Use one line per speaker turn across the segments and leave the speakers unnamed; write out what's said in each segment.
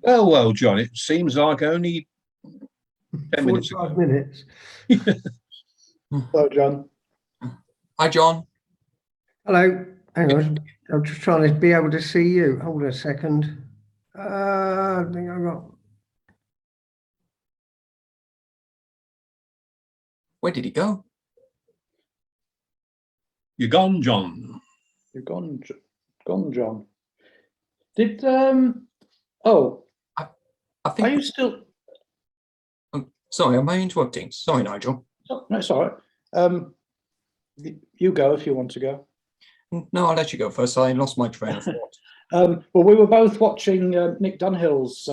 Well, John, it seems like only 10 minutes
45
ago.
minutes.
Hello, John.
Hi, John.
Hello. Hang on. I'm just trying to be able to see you. Hold on a second. I think I got.
Where did he go?
You're gone, John.
You're gone, John. Did oh,
I
are
think.
you still?
Sorry, am I interrupting? Sorry, Nigel.
No, it's all right. You go if you want to go.
No, I'll let you go first. I lost my train of thought.
Well, we were both watching Nick Dunhill's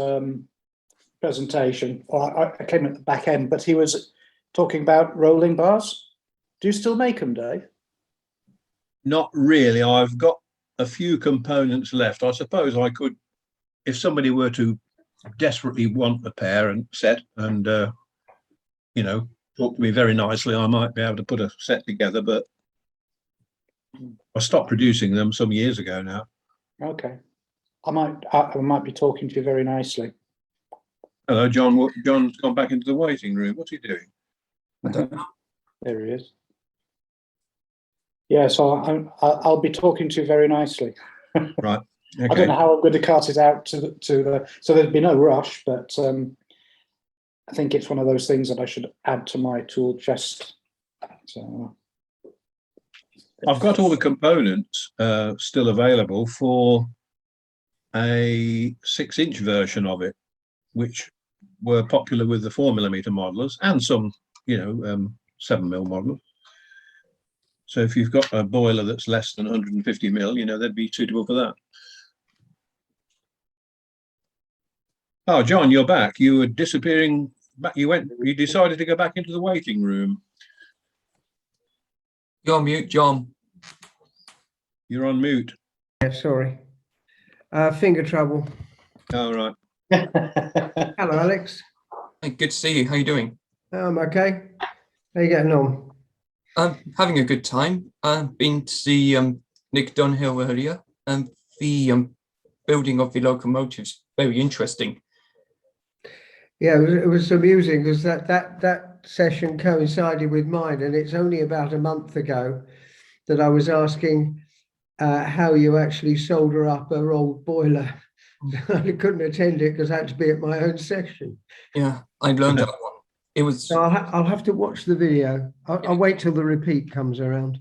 presentation. Well, I came at the back end, but he was talking about rolling bars. Do you still make them, Dave?
Not really. I've got a few components left. I suppose I could, if somebody were to desperately want a pair and set and, talk to me very nicely, I might be able to put a set together, but I stopped producing them some years ago now.
Okay. I might be talking to you very nicely.
Hello, John. John's gone back into the waiting room. What's he doing?
I don't know.
There he is. Yeah, so I'll be talking to you very nicely.
Right.
I don't
Okay.
know how I'm going to cart it out to the so there'd be no rush, but I think it's one of those things that I should add to my tool chest. So
I've got all the components still available for a 6-inch version of it, which were popular with the 4mm modelers and some, 7mm modelers. So if you've got a boiler that's less than 150mm, they'd be suitable for that. Oh, John, you're back. You were disappearing back. You decided to go back into the waiting room.
You're on mute, John.
You're on mute.
Yeah, sorry. Finger trouble.
All right.
Hello, Alex.
Hey, good to see you. How you doing?
I'm okay. How you getting on?
Having a good time. I've been to see Nick Dunhill earlier, and the building of the locomotives very interesting.
Yeah, it was amusing because that session coincided with mine, and it's only about a month ago that I was asking how you actually solder up a old boiler. I couldn't attend it because I had to be at my own session.
Yeah, I learned that one. It was.
So I'll have to watch the video. I'll wait till the repeat comes around.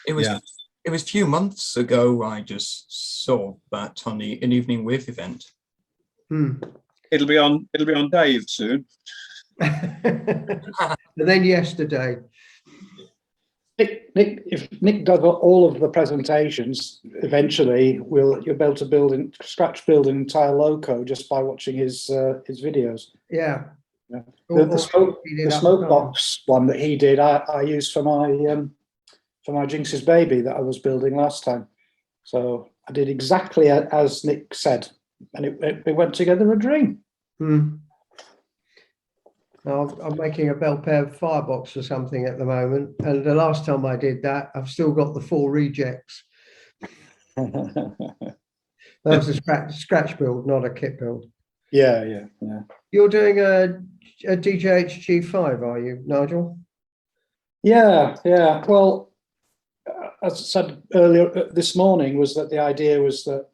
It was.
Yeah.
It was a few months ago. I just saw that on an Evening with event.
It'll be on Dave soon.
And then yesterday.
If Nick does all of the presentations, eventually you'll be able to scratch build an entire loco just by watching his videos.
Yeah.
Yeah. The smoke box one that he did, I used for my Jinx's baby that I was building last time. So I did exactly as Nick said, and it went together a dream.
I'm making a Belpaire firebox or something at the moment, and the last time I did that, I've still got the 4 rejects. That was a scratch build, not a kit build.
Yeah.
You're doing a DJH G5, are you, Nigel?
Yeah. Well, as I said earlier this morning, was that the idea was that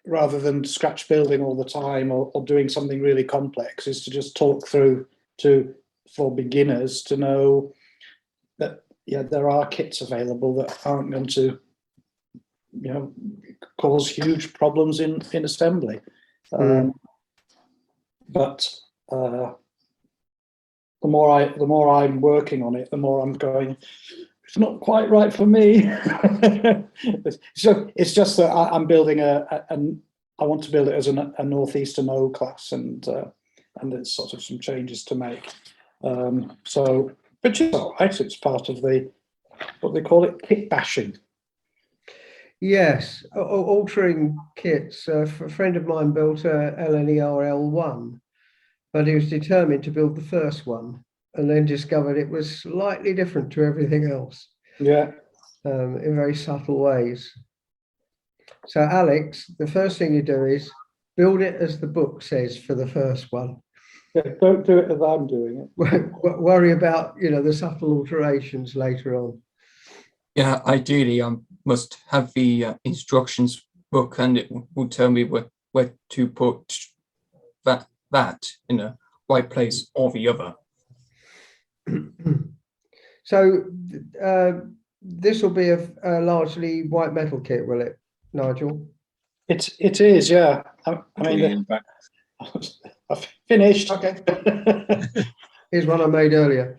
rather than scratch building all the time or doing something really complex, is to just talk through for beginners to know that there are kits available that aren't going to cause huge problems in assembly. But the more I'm working on it, the more I'm going, it's not quite right for me. So it's just that I'm building I want to build it as a northeastern O class, and there's sort of some changes to make. Which is all right. It's part of what they call it, kit bashing.
Yes, altering kits. A friend of mine built a LNER L1, but he was determined to build the first one, and then discovered it was slightly different to everything else.
Yeah.
In very subtle ways. So, Alex, the first thing you do is Build it as the book says for the first one.
Yeah, don't do it as I'm doing it.
Worry about, you know, the subtle alterations later on.
Yeah, ideally, I must have the instructions book, and it will tell me where to put that in a right place or the other.
So this will be a largely white metal kit, will it, Nigel?
It is, yeah. I mean,
In fact,
I've finished.
Okay. Here's one I made earlier.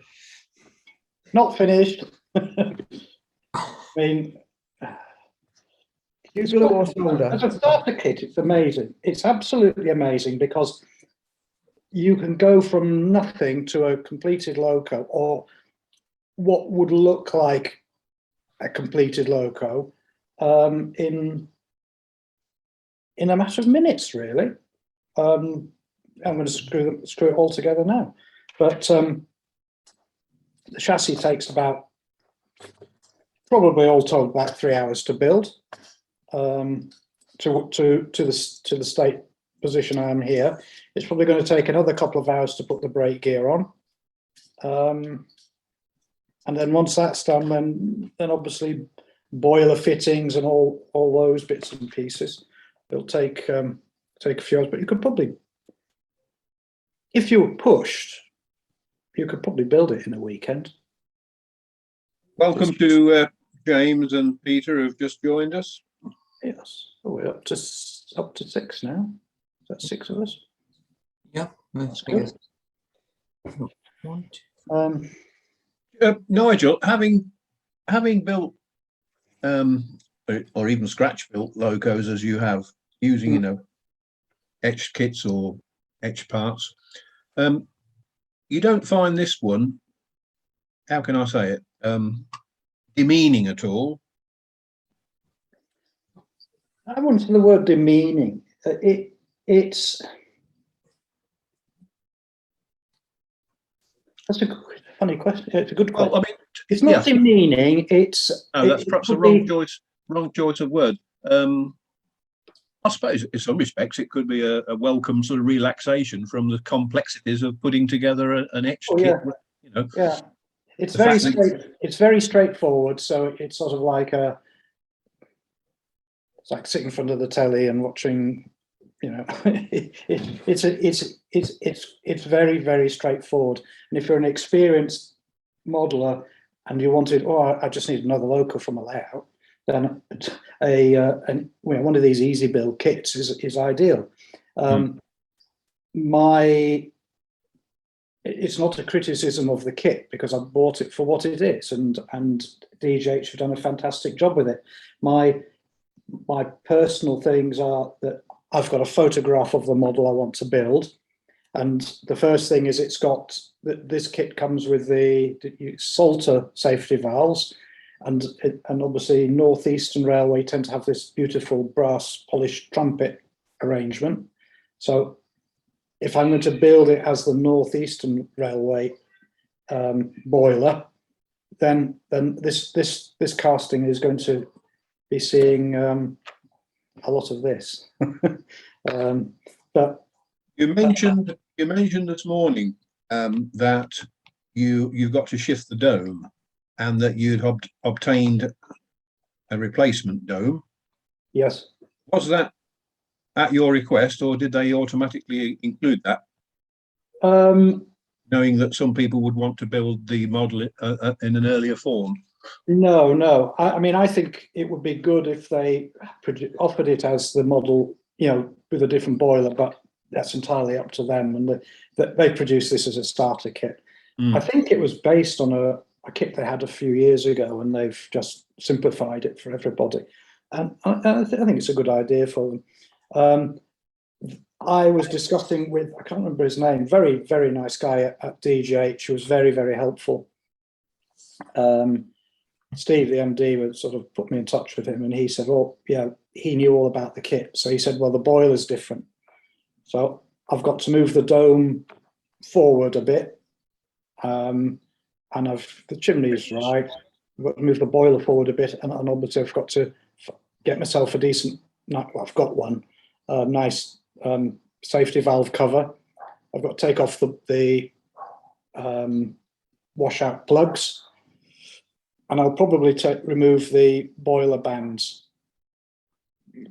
Not finished. I mean,
You glue or solder?
as a starter kit, it's amazing. It's absolutely amazing because you can go from nothing to a completed loco, or what would look like a completed loco, in a matter of minutes, really. I'm going to screw it all together now, but the chassis takes about, probably all told, about 3 hours to build. To the state position I am here, it's probably going to take another couple of hours to put the brake gear on, and then once that's done, then obviously boiler fittings and all those bits and pieces. It'll take a few hours, but you could probably, if you were pushed, you could probably build it in a weekend.
welcome to James and Peter, who've just joined us.
Yes, oh, we're up to 6 now. That's 6 of us.
Yeah, that's
good.
Nigel, having built or even scratch built locos as you have, using you know, etched kits or etched parts, you don't find this one, how can I say it, demeaning at all?
I wouldn't say the word demeaning. It's that's a funny question. It's a good question.
Well, I mean,
it's not demeaning. It's
no, that's perhaps a wrong choice of word. I suppose in some respects it could be a welcome sort of relaxation from the complexities of putting together an etched kit. You know,
yeah, it's very it's very straightforward. So it's sort of like it's like sitting in front of the telly and watching. You know, it's very, very straightforward. And if you're an experienced modeler and you wanted, I just need another loco from a layout, then one of these easy build kits is ideal. It's not a criticism of the kit, because I bought it for what it is, and DJH have done a fantastic job with it. My personal things are that I've got a photograph of the model I want to build, and the first thing is it's got this kit comes with the Salter safety valves, and obviously Northeastern Railway tend to have this beautiful brass polished trumpet arrangement. So if I'm going to build it as the Northeastern Railway boiler, then this casting is going to be seeing a lot of this. But
you mentioned this morning that you've got to shift the dome, and that you'd obtained a replacement dome.
Yes.
Was that at your request, or did they automatically include that? Knowing that some people would want to build the model in an earlier form.
No. I mean, I think it would be good if they offered it as the model, you know, with a different boiler, but that's entirely up to them. And they produced this as a starter kit. I think it was based on a kit they had a few years ago, and they've just simplified it for everybody. And I think it's a good idea for them. I was discussing with, I can't remember his name, very, very nice guy at DJH, who was very, very helpful. Steve, the MD, would sort of put me in touch with him, and he said, well, yeah, he knew all about the kit. So he said, well, the boiler's different. So I've got to move the dome forward a bit. And the chimney's right. I've got to move the boiler forward a bit, and obviously I've got to get myself a decent, well, I've got one, nice safety valve cover. I've got to take off the washout plugs, and I'll probably remove the boiler bands,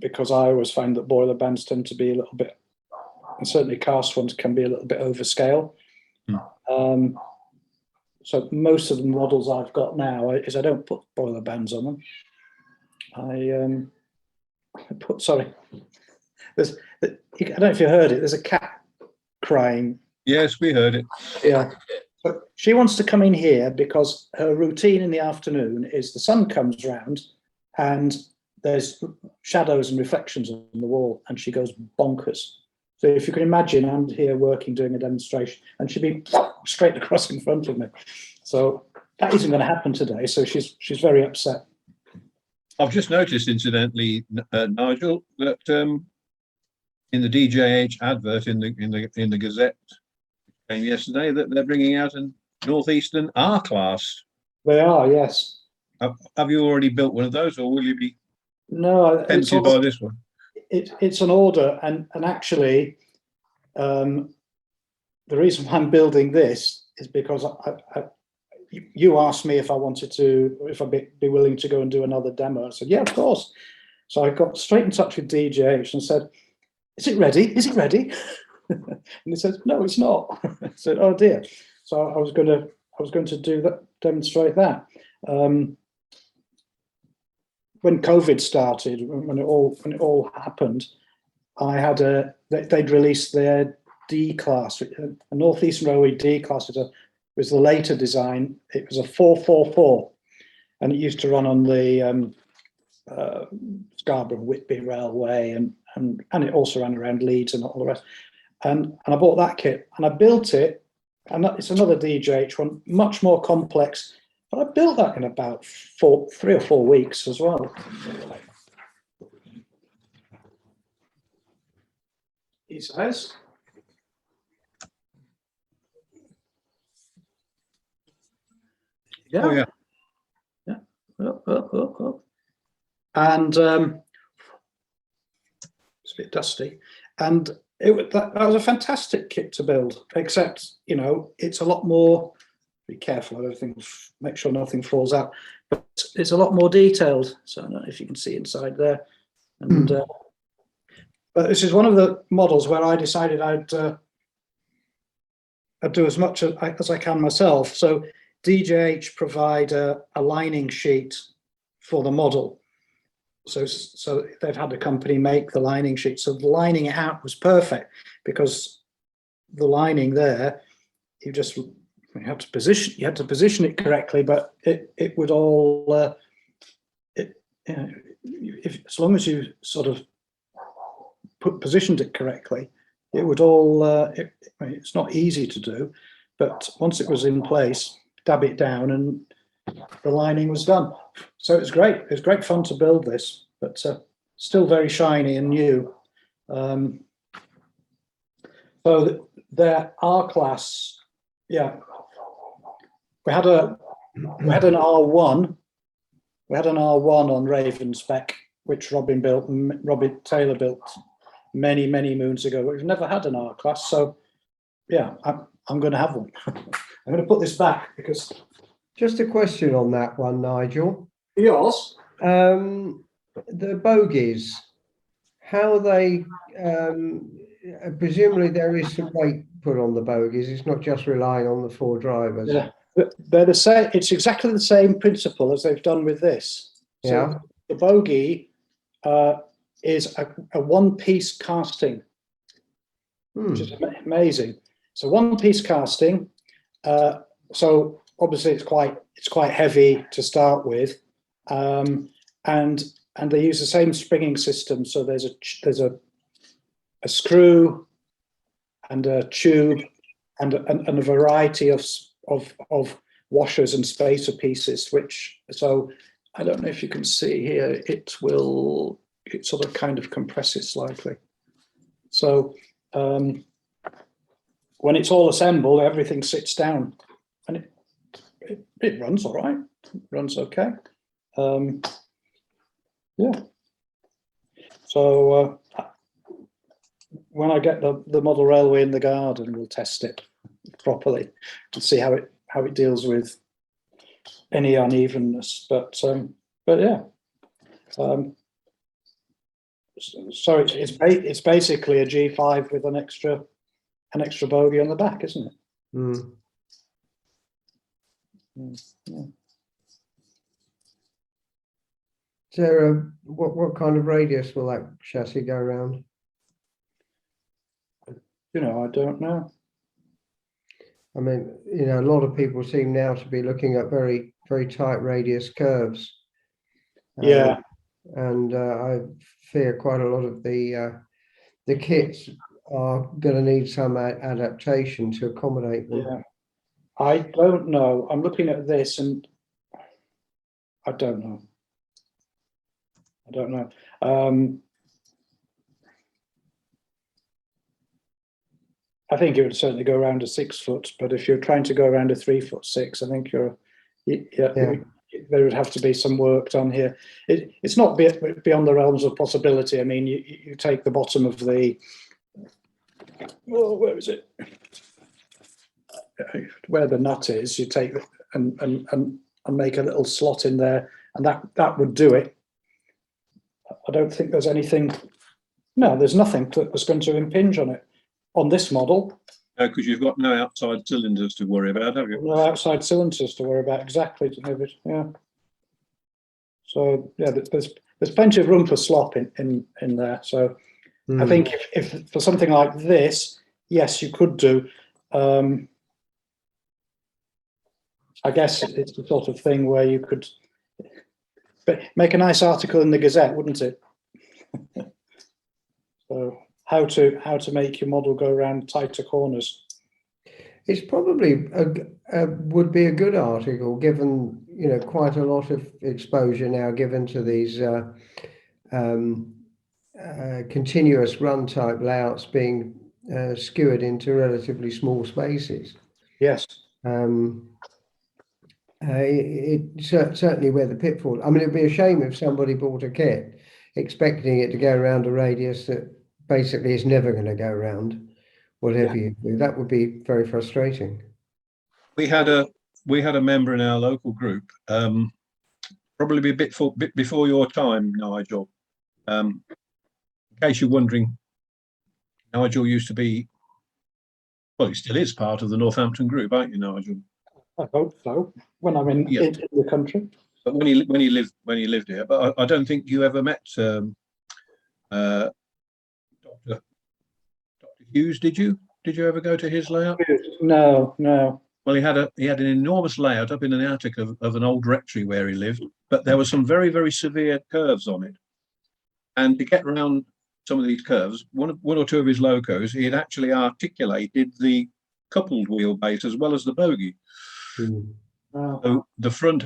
because I always find that boiler bands tend to be a little bit, and certainly cast ones can be a little bit overscale. So most of the models I've got now is I don't put boiler bands on them. I put, sorry, I don't know if you heard it, there's a cat crying.
Yes, we heard it.
Yeah. But she wants to come in here because her routine in the afternoon is the sun comes round and there's shadows and reflections on the wall, and she goes bonkers. So if you can imagine, I'm here working, doing a demonstration, and she'd be straight across in front of me. So that isn't going to happen today. So she's very upset.
I've just noticed, incidentally, Nigel, that in the DJH advert in the Gazette came yesterday, that they're bringing out a Northeastern R class.
They are, yes.
Have you already built one of those, or will you be
tempted
by this one?
It's an order, and actually, the reason why I'm building this is because you asked me if I wanted to, if I'd be willing to go and do another demo. I said, yeah, of course. So I got straight in touch with DJH and said, is it ready? Is it ready? And he said, no, it's not. I said, oh dear. So I was going to do that, demonstrate that. When COVID started, when it all happened, I had they'd released their D class, a Northeastern Railway D class. Was the later design. It was a 444, and it used to run on the Scarborough Whitby Railway, and it also ran around Leeds and all the rest. And I bought that kit and I built it, and it's another DJH one, much more complex. But I built that in about 3 or 4 weeks as well. He says. Yeah.
Oh, yeah.
Yeah. Oh. And it's a bit dusty. And that was a fantastic kit to build, except, you know, it's a lot more, be careful, everything, make sure nothing falls out, but it's a lot more detailed. So I don't know if you can see inside there. And but this is one of the models where I decided I'd do as much as I can myself. So DJH provide a lining sheet for the model. So they've had a company make the lining sheet. So the lining out was perfect, because the lining there, you had to position it correctly, but it would all as long as you sort of positioned it correctly, it would all it's not easy to do, but once it was in place, dab it down and the lining was done. So it was great. It was great fun to build this, but still very shiny and new. So their R class, yeah, we had an R1. We had an R1 on Ravenspec, which Robin Taylor built many moons ago. We've never had an R class, so yeah, I'm going to have one. I'm going to put this back because.
Just a question on that one, Nigel.
Yours?
The bogies, how are they? Presumably there is some weight put on the bogies. It's not just relying on the 4 drivers.
Yeah, they're the same. It's exactly the same principle as they've done with this. So
Yeah.
the bogie is a one-piece casting, which is amazing. So one-piece casting. So obviously it's quite heavy to start with, and they use the same springing system. So there's a screw and a tube and a variety of washers and spacer pieces. So I don't know if you can see here. It sort of kind of compresses slightly. So when it's all assembled, everything sits down, and it runs all right. It runs okay. Yeah. So when I get the model railway in the garden, we'll test it properly to see how it deals with any unevenness. But yeah. So it's basically a G5 with an extra bogie on the back, isn't it?
Mm.
Yeah.
Is there what kind of radius will that chassis go around?
You know, I don't know.
I mean, you know, a lot of people seem now to be looking at very, very tight radius curves.
Yeah.
And I fear quite a lot of the kits are going to need some adaptation to accommodate them.
Yeah. I don't know. I'm looking at this and I don't know. I think it would certainly go around a 6 foot, but if you're trying to go around a 3'6", I think there would have to be some work done here. It's not beyond the realms of possibility. I mean, you take the bottom of the, where is it? Where the nut is, you take and make a little slot in there, and that would do it. I don't think there's anything. No, there's nothing that's going to impinge on it on this model.
No, because you've got no outside cylinders to worry about, have you?
No outside cylinders to worry about. Exactly. Yeah. So yeah, there's plenty of room for slop in there. So I think if for something like this, yes, you could do. I guess it's the sort of thing where you could make a nice article in the Gazette, wouldn't it? So how to make your model go around tighter corners.
It's probably would be a good article, given, you know, quite a lot of exposure now given to these continuous run type layouts being skewered into relatively small spaces.
Yes.
Certainly where the pitfall. I mean, it'd be a shame if somebody bought a kit expecting it to go around a radius that basically is never going to go around, whatever you do. That would be very frustrating.
We had a member in our local group, probably a bit before your time, Nigel. In case you're wondering, Nigel used to be, well, he still is part of the Northampton group, aren't you, Nigel?
I hope so. When I'm in the country.
But when he lived here, but I don't think you ever met Dr. Hughes, did you? Did you ever go to his layout?
No.
Well, he had an enormous layout up in an attic of an old rectory where he lived, but there were some very, very severe curves on it. And to get around some of these curves, one or two of his locos, he had actually articulated the coupled wheelbase as well as the bogie.
Wow.
So the front,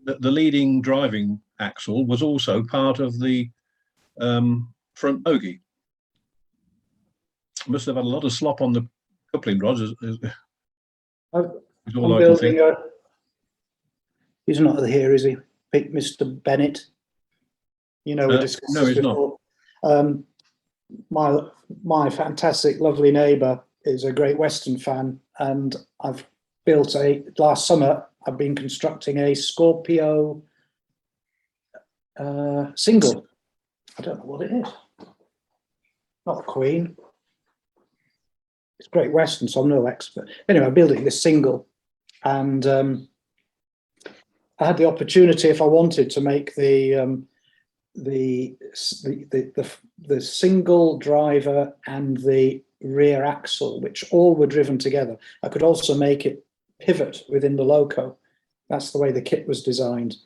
the leading driving axle was also part of the front bogie. Must have had a lot of slop on the coupling rods.
I'm building a. He's not here, is he? Mr. Bennett. You know, we discussed
no,
this
he's
before. My fantastic, lovely neighbour is a Great Western fan, and I've built last summer. I've been constructing a Scorpio single. I don't know what it is. Not a Queen. It's Great Western, so I'm no expert. Anyway, I'm building this single, and I had the opportunity, if I wanted, to make the single driver and the rear axle, which all were driven together. I could also make it pivot within the loco. That's the way the kit was designed,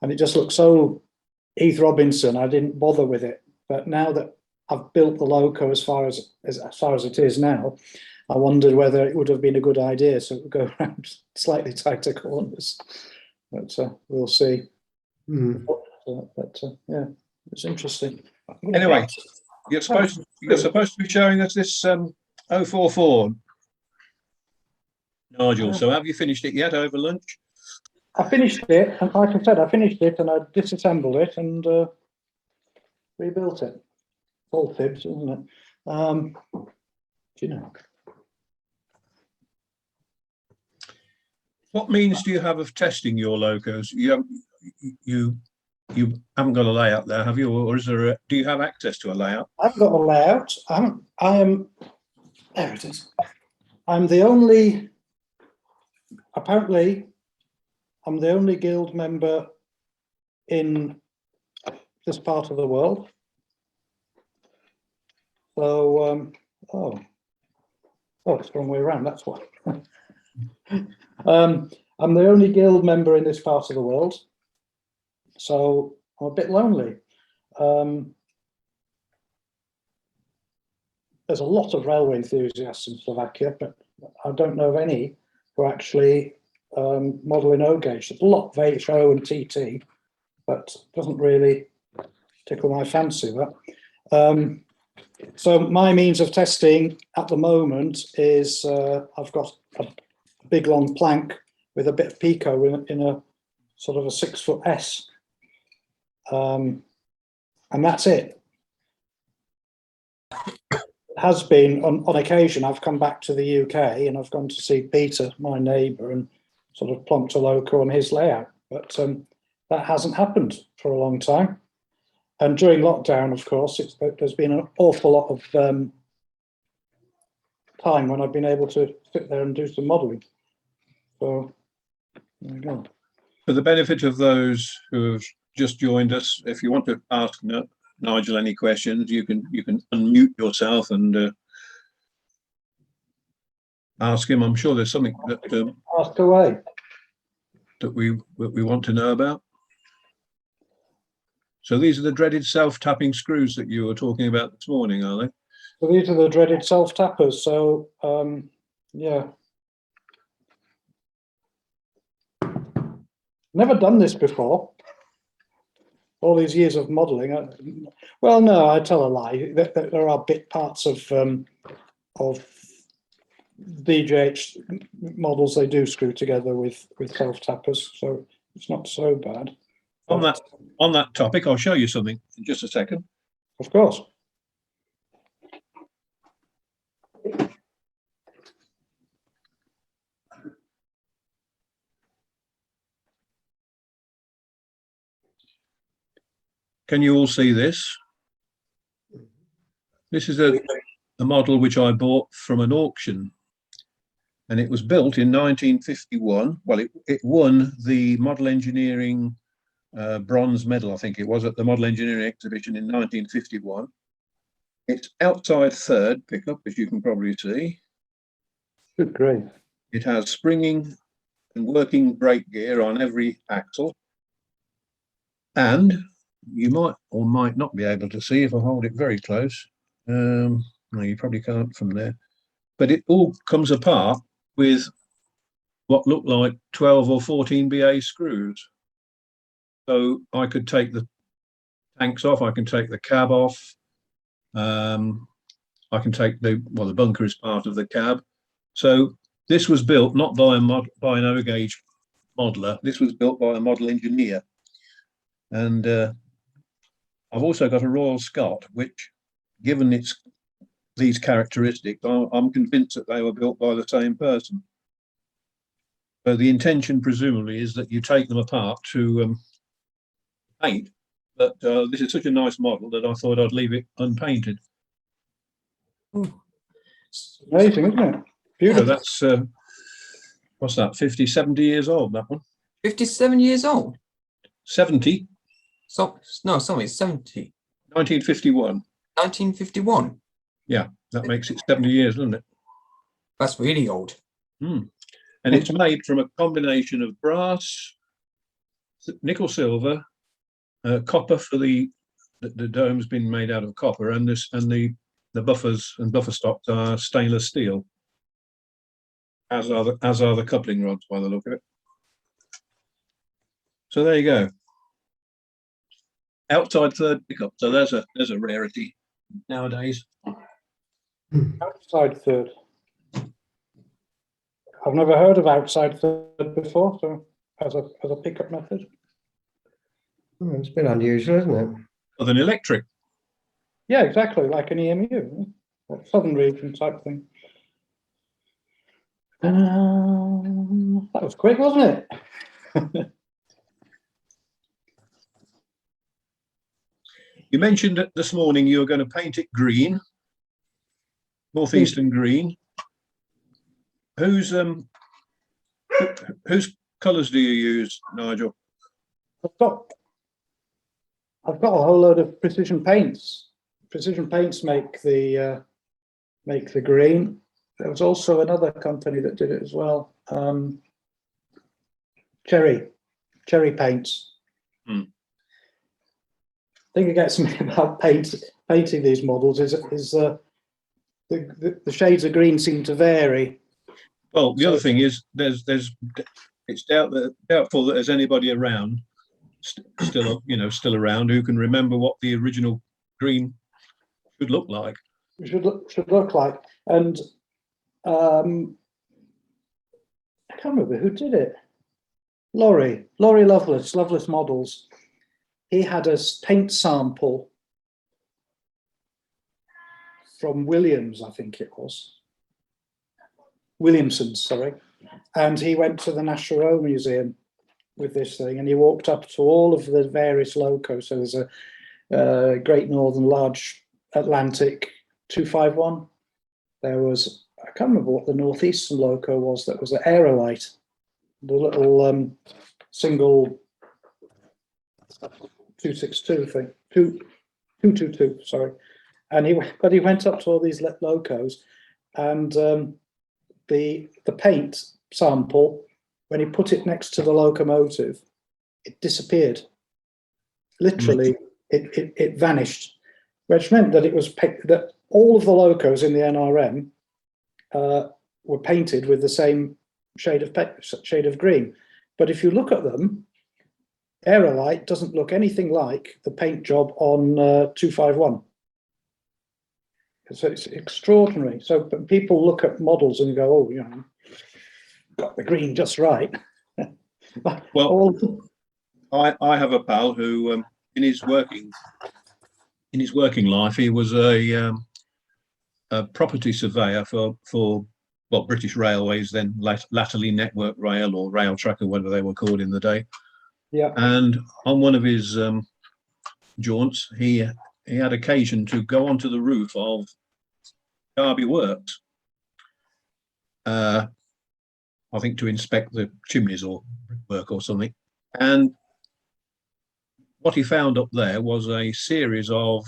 and it just looked so Heath Robinson. I didn't bother with it, but now that I've built the loco as far as it is now, I wondered whether it would have been a good idea, so it would go around slightly tighter corners. But we'll see. But yeah, it's interesting.
Anyway, you're supposed to be showing us this 044, Nigel. So have you finished it yet over lunch?
I finished it, and like I said, I finished it and I disassembled it and rebuilt it. All fibs, isn't it? You know,
What means do you have of testing your locos? You haven't got a layout there, have you? Or is there a, do you have access to a layout?
I've got a layout. I am. There it is. I'm the only. Apparently, I'm the only guild member in this part of the world. So, it's the wrong way around. That's why. I'm the only guild member in this part of the world, so I'm a bit lonely. There's a lot of railway enthusiasts in Slovakia, but I don't know of any who are actually modelling O gauge. There's a lot of HO and TT, but it doesn't really tickle my fancy, that. So my means of testing at the moment is I've got a big long plank with a bit of pico in a sort of a 6 foot S, and that's it. Has been on occasion I've come back to the UK and I've gone to see Peter, my neighbour, and sort of plonked a loco on his layout, but that hasn't happened for a long time. And during lockdown, of course, there's been an awful lot of time when I've been able to sit there and do some modelling. So there we go.
For the benefit of those who have just joined us, if you want to ask Nigel any questions, you can unmute yourself and ask him. I'm sure there's something that
Ask away.
that we want to know about. So these are the dreaded self-tapping screws that you were talking about this morning, are they?
So these are the dreaded self-tappers. So yeah, never done this before. All these years of modelling. Well, no, I tell a lie. There are bit parts of DJH models they do screw together with self-tappers, so it's not so bad.
On that topic, I'll show you something in just a second.
Of course.
Can you all see this? This is a model which I bought from an auction, and it was built in 1951. Well, it won the model engineering bronze medal, I think it was, at the model engineering exhibition in 1951. It's outside third pickup, as you can probably see.
Good grief.
It has springing and working brake gear on every axle, and you might or might not be able to see if I hold it very close. No, you probably can't from there, but it all comes apart with what look like 12 or 14 BA screws. So I could take the tanks off, I can take the cab off, I can take the bunker is part of the cab. So this was built not by an O gauge modeler, this was built by a model engineer. And I've also got a Royal Scot, which, given these characteristics, I'm convinced that they were built by the same person. So the intention, presumably, is that you take them apart to paint. But this is such a nice model that I thought I'd leave it unpainted.
Amazing, isn't it?
So
Beautiful.
that's what's that? 50, 70 years old. That one.
57 years old.
70.
So no, sorry, 70.
1951.
1951.
Yeah, that makes it 70 years, doesn't it?
That's really old.
And it's made from a combination of brass, nickel silver, copper for the dome's been made out of copper, and the buffers and buffer stocks are stainless steel, as are the coupling rods by the look of it. So there you go. Outside third pickup. So there's a rarity nowadays.
Outside third. I've never heard of outside third before, so as a pickup method.
Oh, it's a bit unusual, isn't it?
Other than electric.
Yeah, exactly, like an EMU. southern region type thing. That was quick, wasn't it?
You mentioned that this morning you were going to paint it green, northeastern green. Whose colours do you use, Nigel?
I've got a whole load of Precision Paints. Precision Paints make the green. There was also another company that did it as well. Cherry Paints.
Hmm.
I think it gets me about painting these models is the shades of green seem to vary.
Well, the other thing is it's doubtful that there's anybody around still around who can remember what the original green should look like.
Should look like. And I can't remember who did it. Laurie Lovelace Models. He had a paint sample from Williams, I think it was. Williamson's, sorry. And he went to the National Rail Museum with this thing, and he walked up to all of the various locos. So there's a Great Northern, Large Atlantic 251. There was, I can't remember what the Northeastern loco was, that was the Aerolite, the little single 262 thing, 222, sorry. And he went up to all these locos, and the paint sample, when he put it next to the locomotive, it disappeared. Literally, it vanished, which meant that it was that all of the locos in the NRM were painted with the same shade of green. But if you look at them, Aerolite doesn't look anything like the paint job on 251. So it's extraordinary. So people look at models and go, "Oh, you know, got the green just right."
Well, I have a pal who, in his working life, he was a property surveyor for British Railways, then latterly Network Rail or Rail Tracker, whatever they were called in the day.
Yeah.
And on one of his jaunts, he had occasion to go onto the roof of Derby Works, I think to inspect the chimneys or brickwork or something. And what he found up there was a series of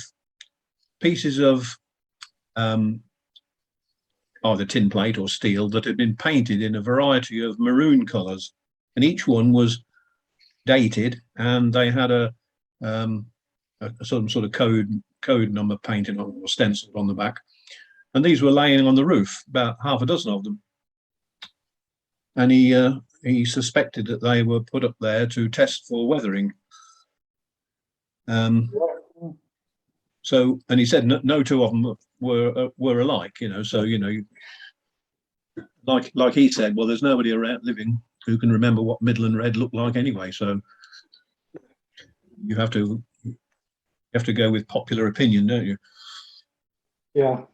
pieces of either tin plate or steel that had been painted in a variety of maroon colours, and each one was dated, and they had some sort of code number painted on or stenciled on the back, and these were laying on the roof, about half a dozen of them. And he suspected that they were put up there to test for weathering. So, and he said no two of them were alike, you know. So, you know, like he said, well, there's nobody around living who can remember what Midland Red looked like anyway. So you have to go with popular opinion, don't you?
Yeah.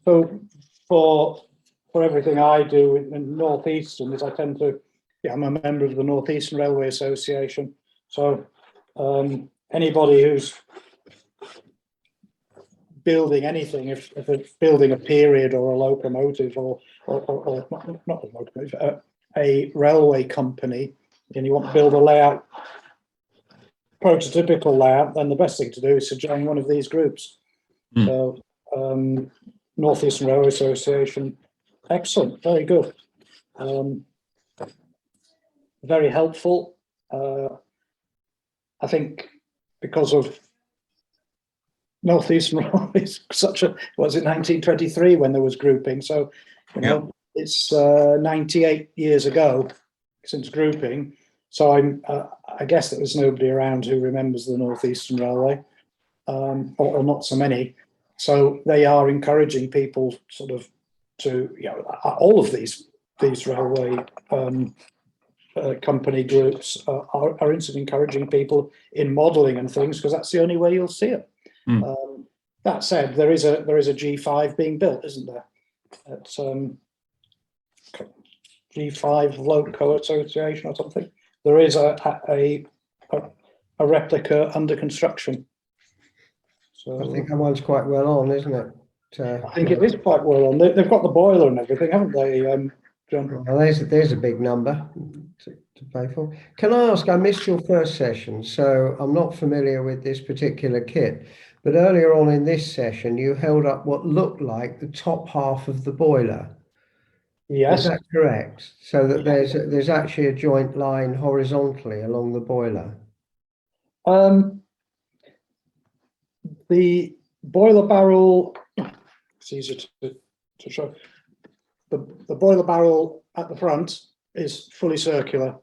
So for everything I do in Northeastern, is I tend to, I'm a member of the Northeastern Railway Association. So anybody who's building anything, if it's building a period or a locomotive or not a locomotive, a railway company, and you want to build a layout, prototypical layout, then the best thing to do is to join one of these groups. So Northeastern Railway Association, excellent, very good, very helpful. I think because of Northeastern Railway is such a, was it 1923 when there was grouping? So, you know, it's 98 years ago since grouping. So I guess that there's nobody around who remembers the Northeastern Railway, or not so many. So they are encouraging people sort of to, you know, all of these railway company groups are encouraging people in modelling and things, because that's the only way you'll see it. that said, there is a G5 being built, isn't there? It's G5 Loco Association or something. There is a replica under construction. So
I think that one's quite well on, isn't it?
I think it is quite well on. They've got the boiler and everything, haven't they, John?
Well, there's a big number to pay for. Can I ask, I missed your first session, so I'm not familiar with this particular kit, but earlier on in this session, you held up what looked like the top half of the boiler.
Yes.
Is that correct? So that there's actually a joint line horizontally along the boiler.
The boiler barrel, it's easier to show. The boiler barrel at the front is fully circular.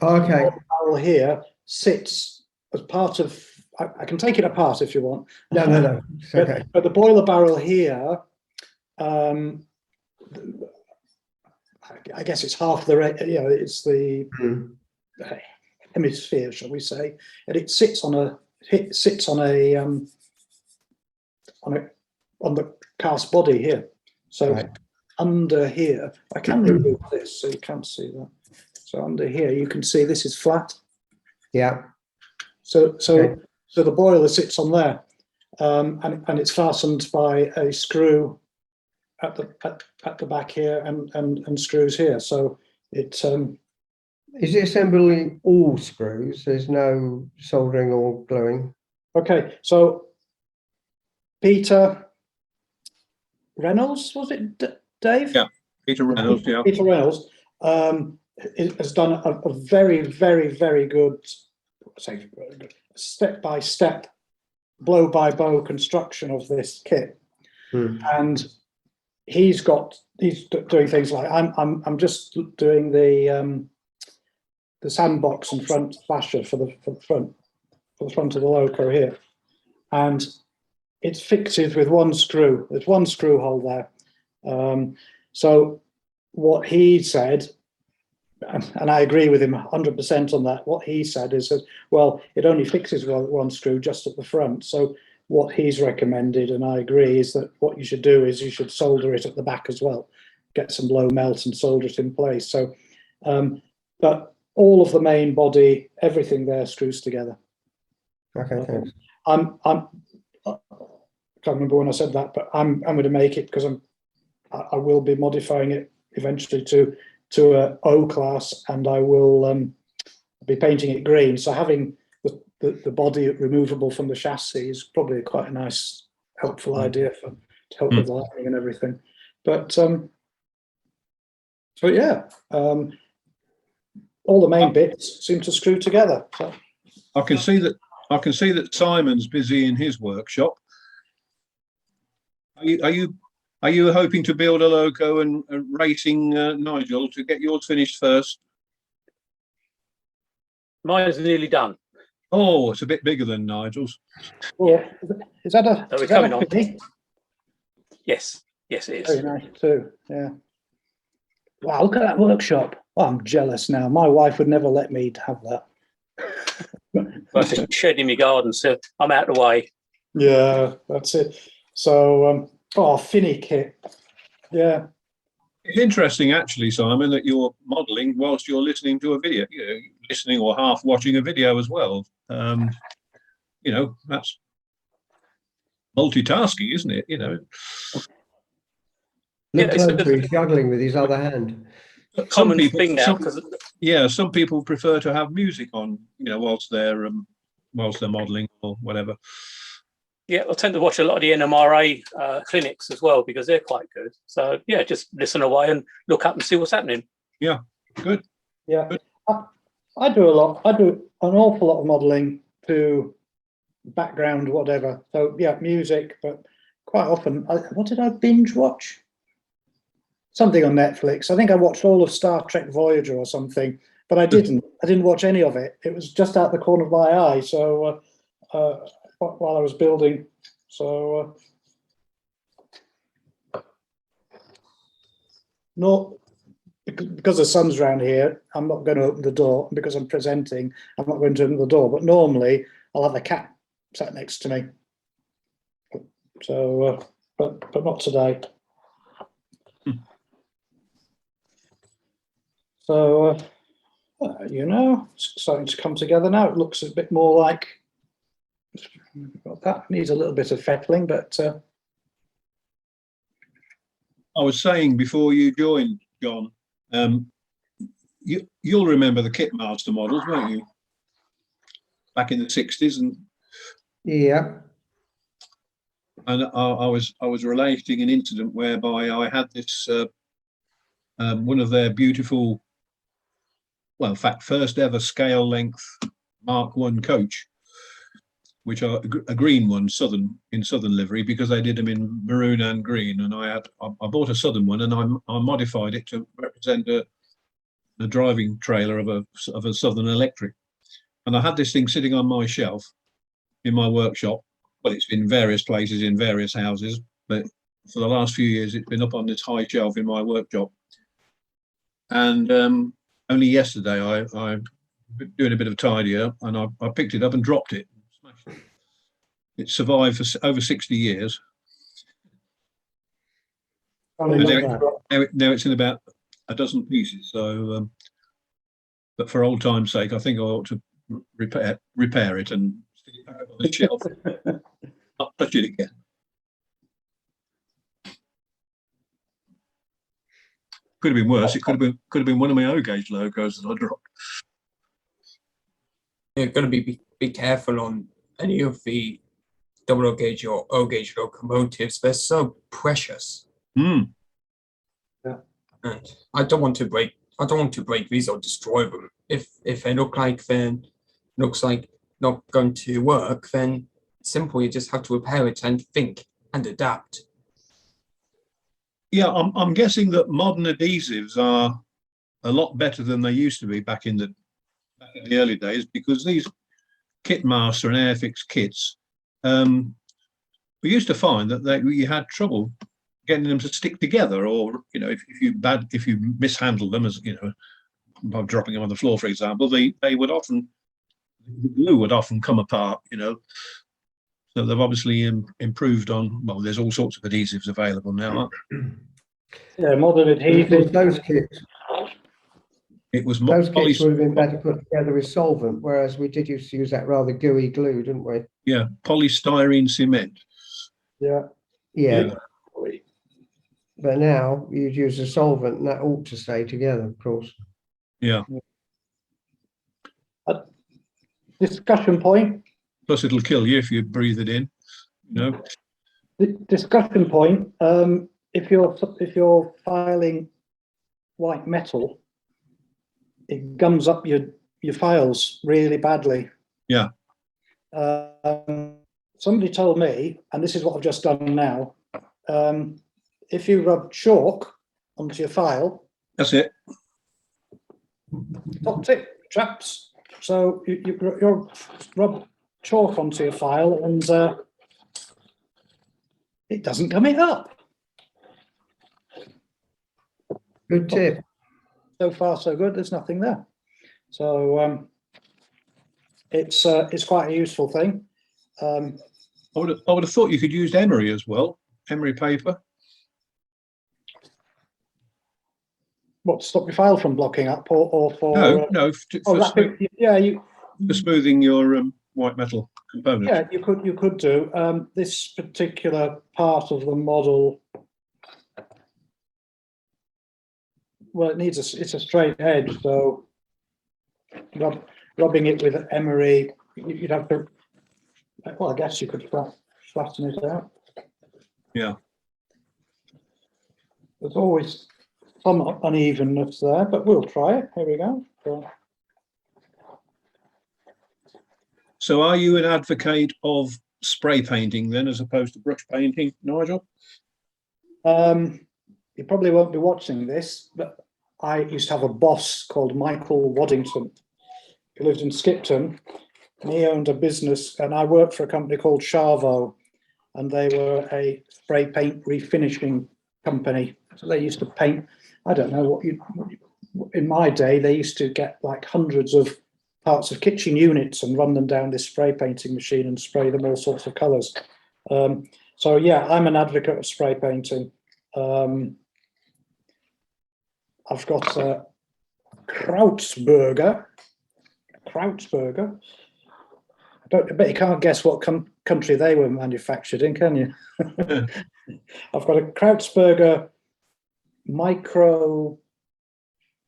Okay.
The boiler barrel here sits as part of, I can take it apart if you want.
No. It's okay.
But the boiler barrel here, I guess it's half the, it's the hemisphere, shall we say, and it sits on the cast body here. So
Right.
under here, I can remove this so you can't see that. So under here, you can see this is flat.
Yeah.
So
Okay.
the boiler sits on there, and it's fastened by a screw at the back here and screws here. So it
Is it assembling all screws? There's no soldering or gluing?
okay. So Peter Reynolds, was it Dave?
Yeah, Peter Reynolds. Yeah,
Peter Reynolds has done a very, very, very good, step-by-step, blow-by-blow construction of this kit, and he's doing things like I'm just doing the sandbox and front flasher for the front of the Loco here, and it's fixed with one screw. There's one screw hole there. So what he said, and I agree with him 100% on that, what he said is that, well, it only fixes one screw just at the front. So what he's recommended, and I agree, is that what you should do is you should solder it at the back as well, get some blow melt and solder it in place. So, but all of the main body, everything there screws together.
Okay, thanks.
I can't remember when I said that, but I'm going to make it because I will be modifying it eventually to a O class, and I will be painting it green. So having the body removable from the chassis is probably quite a nice, helpful idea to help with lighting and everything. But so yeah, all the main bits seem to screw together. So.
I can see that Simon's busy in his workshop. Are you hoping to build a Loco and racing Nigel to get yours finished first?
Mine's nearly done.
Oh, it's a bit bigger than Nigel's.
Yeah, is that a?
So we're
is that
coming
a
on.
Penny?
Yes, it is.
Very nice too. Yeah. Wow, look at that workshop. Oh, I'm jealous now. My wife would never let me have that.
Well, it's a shed in my garden, so I'm out of the way.
Yeah, that's it. So, Finny kit. Yeah.
It's interesting, actually, Simon, that you're modelling whilst you're listening to a video. Listening or half watching a video as well. That's multitasking, isn't it?
Look
Yeah,
closer, he's juggling with his other hand.
Common thing now, because
some people prefer to have music on, whilst they're modelling or whatever.
yeah, I tend to watch a lot of the NMRA clinics as well because they're quite good. So yeah, just listen away and look up and see what's happening.
Yeah, good.
Yeah.
Good.
I do a lot. I do an awful lot of modelling to background, whatever. So yeah, music, but quite often, what did I binge watch? Something on Netflix. I think I watched all of Star Trek Voyager or something, but I didn't watch any of it. It was just out the corner of my eye. So while I was building, so no, because the sun's around here, I'm not going to open the door. Because I'm presenting, I'm not going to open the door. But normally, I'll have a cat sat next to me. So, but not today. So, you know, it's starting to come together now. It looks a bit more like that needs a little bit of fettling, but
I was saying before you joined, John, you'll remember the Kitmaster models, won't you? Back in the 60s,
Yeah.
and I was relating an incident whereby I had this one of their beautiful, well, in fact, first ever scale length Mark I coach, which are a green one, southern livery, because they did them in maroon and green. And I bought a southern one, and I modified it to represent a driving trailer of a Southern Electric. And I had this thing sitting on my shelf in my workshop. Well, it's been various places in various houses, but for the last few years, it's been up on this high shelf in my workshop. And only yesterday, I doing a bit of tidy up, and I picked it up and dropped it. It survived for over 60 years.
now
It's in about a dozen pieces. So, but for old time's sake, I think I ought to repair it and stick it back up on the shelf. Not touch it again. Could have been worse. It could have been one of my O gauge logos that I dropped.
You're going to be careful on any of the double O gauge or O gauge locomotives. They're so precious.
Mm.
Yeah.
And I don't want to break these or destroy them. If they looks like not going to work, then simple, you just have to repair it and think and adapt.
Yeah, I'm guessing that modern adhesives are a lot better than they used to be back in the early days, because these Kitmaster and Airfix kits, we used to find that you had trouble getting them to stick together, or if you mishandled them, as by dropping them on the floor, for example, the glue would often come apart. So they've obviously improved on. Well, there's all sorts of adhesives available now.
yeah, modern adhesive.
Those kits
It was
would have been better put together with solvent, whereas we did used to use that rather gooey glue, didn't we?
Yeah, polystyrene cement.
Yeah.
Yeah. But now you'd use a solvent, and that ought to stay together, of course.
Yeah.
Discussion point.
Plus, it'll kill you if you breathe it in.
The discussion point. If you're filing white metal, it gums up your files really badly.
Yeah.
Somebody told me, and this is what I've just done now. If you rub chalk onto your file,
That's it.
top tip, chaps. So you rub chalk onto your file, and it doesn't gum it up.
Good tip.
So far, so good. There's nothing there. So it's quite a useful thing.
I would have thought you could use emery as well. Emery paper.
What, to stop your file from blocking up, or for
No, for smoothing your white metal components.
Yeah, you could do. This particular part of the model, well, it's a straight edge, so rubbing it with emery, you'd have to. Well, I guess you could flatten it out.
Yeah.
There's always some unevenness there, but we'll try it. Here we go.
So are you an advocate of spray painting then, as opposed to brush painting, Nigel?
You probably won't be watching this, but I used to have a boss called Michael Waddington. He lived in Skipton, and he owned a business, and I worked for a company called Charvo, and they were a spray paint refinishing company. So they used to paint, I don't know in my day, they used to get like hundreds of parts of kitchen units and run them down this spray painting machine and spray them all sorts of colours. So yeah, I'm an advocate of spray painting. I've got Krautsberger. I bet you can't guess what country they were manufactured in, can you?
Yeah.
I've got a Krautsberger micro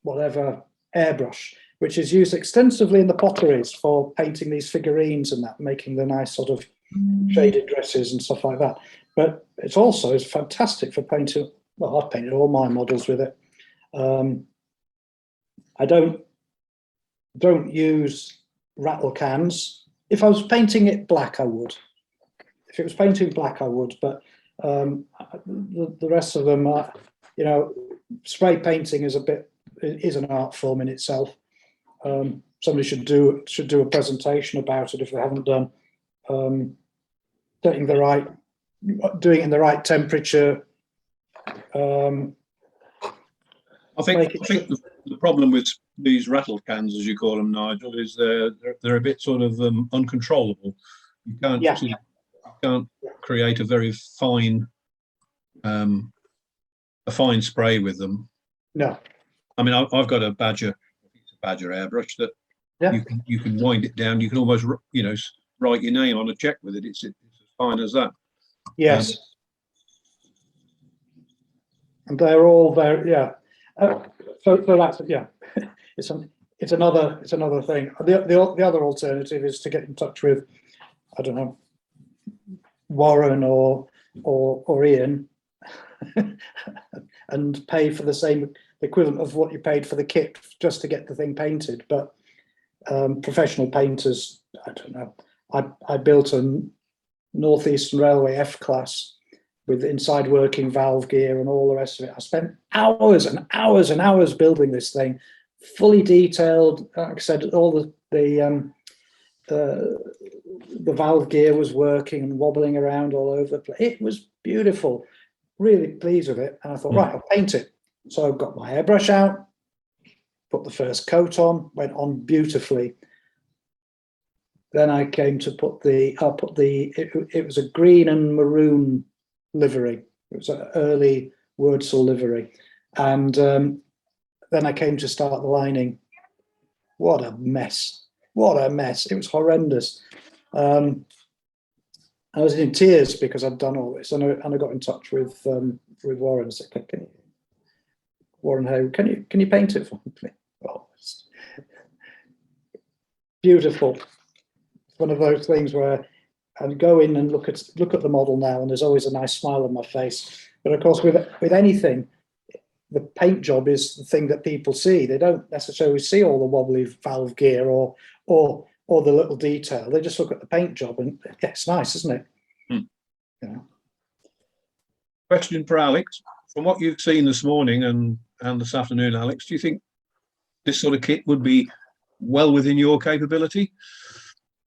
whatever airbrush, which is used extensively in the potteries for painting these figurines and that, making the nice sort of shaded dresses and stuff like that. But it's also fantastic for painting. Well, I've painted all my models with it. I don't use rattle cans. If I was painting it black, I would. If it was painting black, I would. But the rest of them are, you know, spray painting is an art form in itself. Somebody should do a presentation about it if they haven't done. Doing it in the right temperature.
I think the problem with these rattle cans, as you call them, Nigel, is they're a bit sort of uncontrollable. You can't you can't create a very fine spray with them.
No.
I mean, I've got a Badger airbrush that you can wind it down. You can almost write your name on a check with it. It's as fine as that.
Yes. And they're all very so that's it's another thing. The other alternative is to get in touch with, I don't know, Warren or Ian and pay for the same equivalent of what you paid for the kit just to get the thing painted. But professional painters, I don't know. I built a Northeastern Railway F-class with inside working valve gear and all the rest of it. I spent hours and hours and hours building this thing, fully detailed. Like I said, all the valve gear was working and wobbling around all over the place. It was beautiful. Really pleased with it. And I thought, right, I'll paint it. So I got my airbrush out, put the first coat on, went on beautifully. Then I came to it was a green and maroon livery. It was an early Wurzel livery. And then I came to start the lining. What a mess. What a mess. It was horrendous. I was in tears because I'd done all this. And I got in touch with Warren and said, Warren Hay, can you paint it for me? Oh, it's beautiful. It's one of those things where I'd go in and look at the model now, and there's always a nice smile on my face. But of course, with anything, the paint job is the thing that people see. They don't necessarily see all the wobbly valve gear or the little detail. They just look at the paint job, and it's nice, isn't it? Yeah.
Question for Alex: from what you've seen this morning and this afternoon, Alex, do you think this sort of kit would be well within your capability?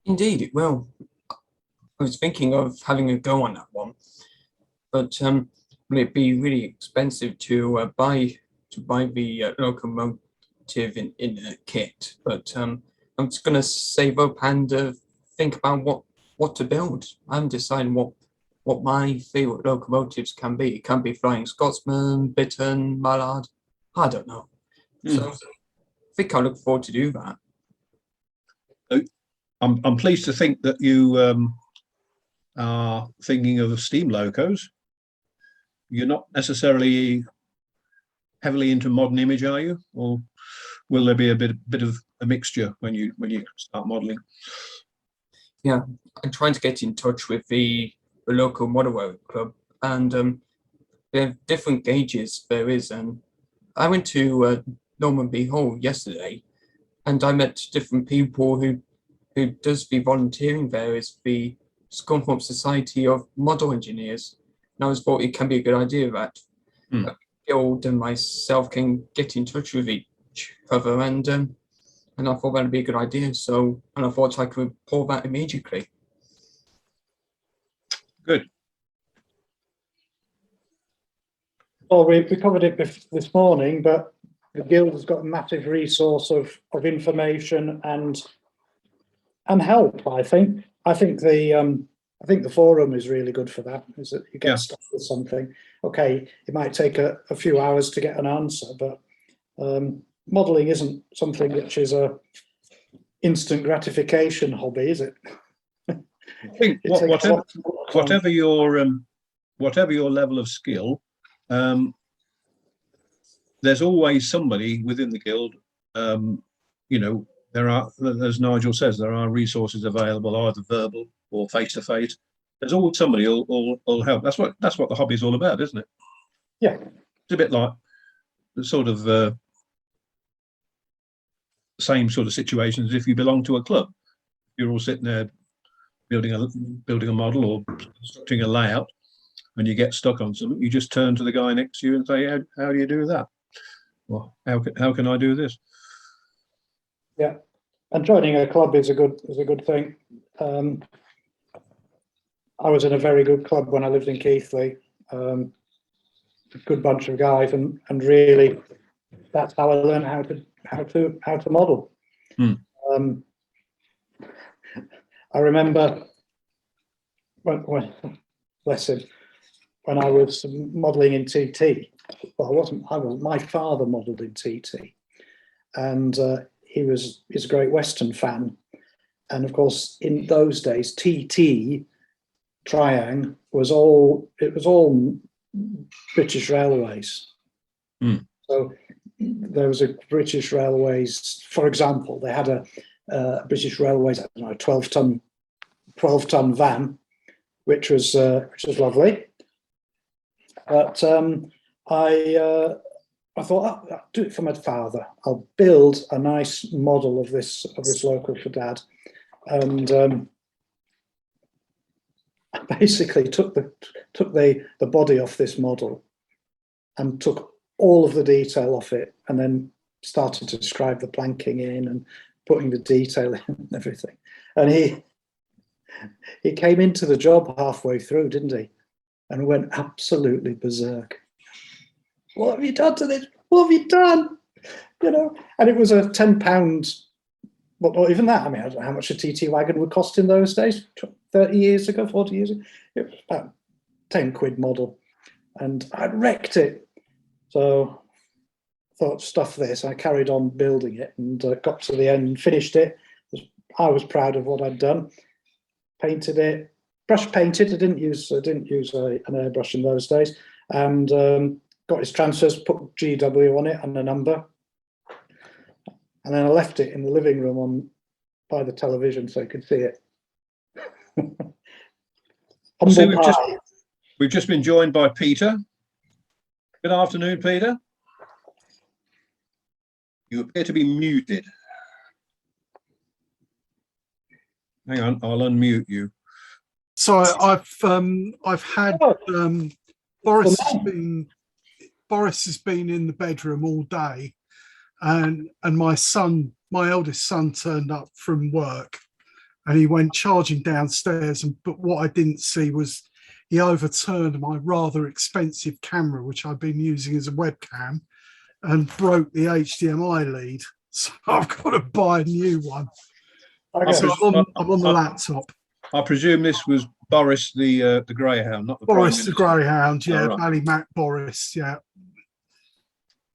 Indeed, it will. I was thinking of having a go on that one, but will it be really expensive to buy the locomotive in a kit? But I'm just going to save up and think about what to build. I'm deciding what my favourite locomotives can be. It can be Flying Scotsman, Bittern, Mallard. I don't know. So I think I look forward to do that.
I'm pleased to think that you are thinking of steam locos. You're not necessarily heavily into modern image, are you? Or will there be a bit of a mixture when you start modelling?
Yeah, I'm trying to get in touch with the local model club, and they have different gauges there is. And I went to Normanby Hall yesterday, and I met different people who does the volunteering there is the Scunthorpe Society of Model Engineers. And I was thought it can be a good idea that Guild and myself can get in touch with each other, and I thought that'd be a good idea. So, and I thought I could pour that immediately.
Good.
Well, we covered it this morning, but the Guild has got a massive resource of information and help. I think the I think the forum is really good for that, is that you get
Yeah.
stuck with something. Okay, it might take a few hours to get an answer, but modelling isn't something which is a instant gratification hobby, is it?
I think
It takes a lot of time.
whatever your level of skill, there's always somebody within the guild. You know, there are, as Nigel says, there are resources available, either verbal or face to face. There's always somebody who'll help. That's what the hobby is all about, isn't it?
Yeah.
It's a bit like the sort of same sort of situation as if you belong to a club. You're all sitting there building a model or constructing a layout, and you get stuck on something. You just turn to the guy next to you and say, "How do you do that?" Well, how can I do this?
Yeah, and joining a club is a good thing. I was in a very good club when I lived in Keighley. A good bunch of guys, and really, that's how I learned how to model. I remember when bless him, when I was modelling in TT. Well, my father modelled in TT, and he's a Great Western fan, and of course in those days TT Triang was all British Railways. So there was a British Railways, for example, they had a British Railways, I don't know, 12-ton van, which was lovely. But I thought, I'll do it for my father. I'll build a nice model of this local for Dad, and I basically took the body off this model and took all of the detail off it, and then started to describe the planking in and putting the detail in and everything. And he came into the job halfway through, didn't he? And went absolutely berserk. What have you done to this? What have you done? You know, and it was a £10, well, not even that. I mean, I don't know how much a TT wagon would cost in those days, 30 years ago, 40 years ago. It was about 10 quid model. And I wrecked it. So I thought, stuff this. I carried on building it and got to the end, finished it. I was proud of what I'd done. Painted it, brush painted. I didn't use an airbrush in those days. And got his transfers, put GW on it and a number. And then I left it in the living room by the television so you could see it.
See, we've just been joined by Peter. Good afternoon, Peter. You appear to be muted. Hang on, I'll unmute you.
So I've had Boris has been in the bedroom all day, and my eldest son turned up from work, and he went charging downstairs, but what I didn't see was he overturned my rather expensive camera, which I've been using as a webcam, and broke the HDMI lead. So I've got to buy a new one. So I'm on the laptop.
I presume this was Boris the Greyhound, not the
Boris the Greyhound, yeah,
right.
Ballymac Boris, yeah.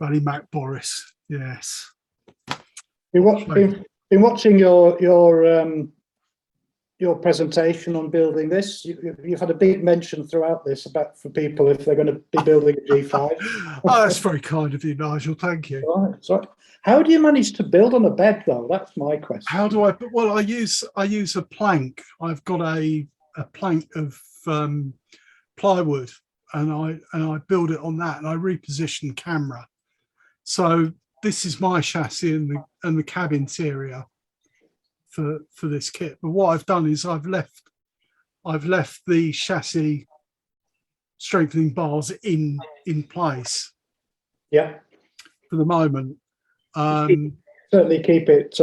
Ballymac Boris, yes.
Been watching your presentation on building this. You've had a big mention throughout this for people if they're going to be building a G5.
Oh, that's very kind of you, Nigel. Thank you.
Right, so how do you manage to build on a bed, though? That's my question.
How do I? Well, I use a plank. I've got a plank of plywood, and I build it on that, and I reposition the camera. So this is my chassis and the cab interior for this kit. But what I've done is I've left the chassis strengthening bars in place.
Yeah.
For the moment.
Certainly keep it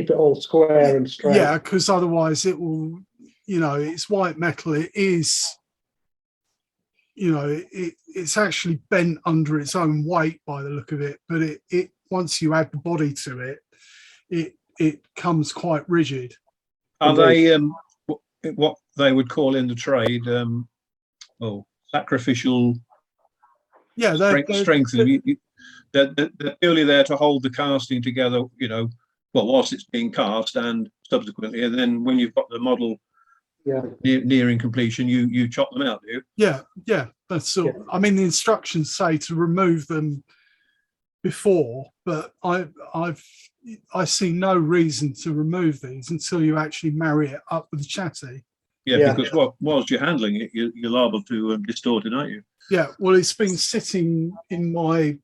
all square and straight.
Yeah, because otherwise it will, it's white metal. It is, it's actually bent under its own weight by the look of it. But it once you add the body to it, it comes quite rigid.
Are they what they would call in the trade, sacrificial
Yeah,
strength. They're purely there to hold the casting together, whilst it's being cast and subsequently. And then when you've got the model nearing completion, you chop them out, do you?
yeah. That's all. I mean, the instructions say to remove them before, but I see no reason to remove these until you actually marry it up with the chassis.
Yeah, because whilst you're handling it, you're liable to distort it, aren't you?
Yeah, well, it's been sitting in my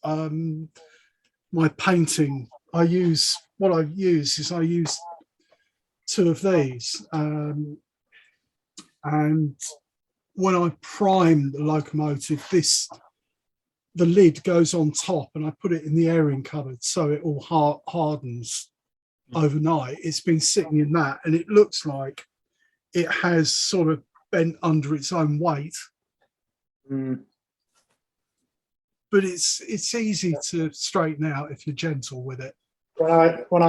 my painting. I use two of these, and when I prime the locomotive, the lid goes on top, and I put it in the airing cupboard so it all hardens overnight. It's been sitting in that, and it looks like it has sort of bent under its own weight. But it's easy to straighten out if you're gentle with it.
When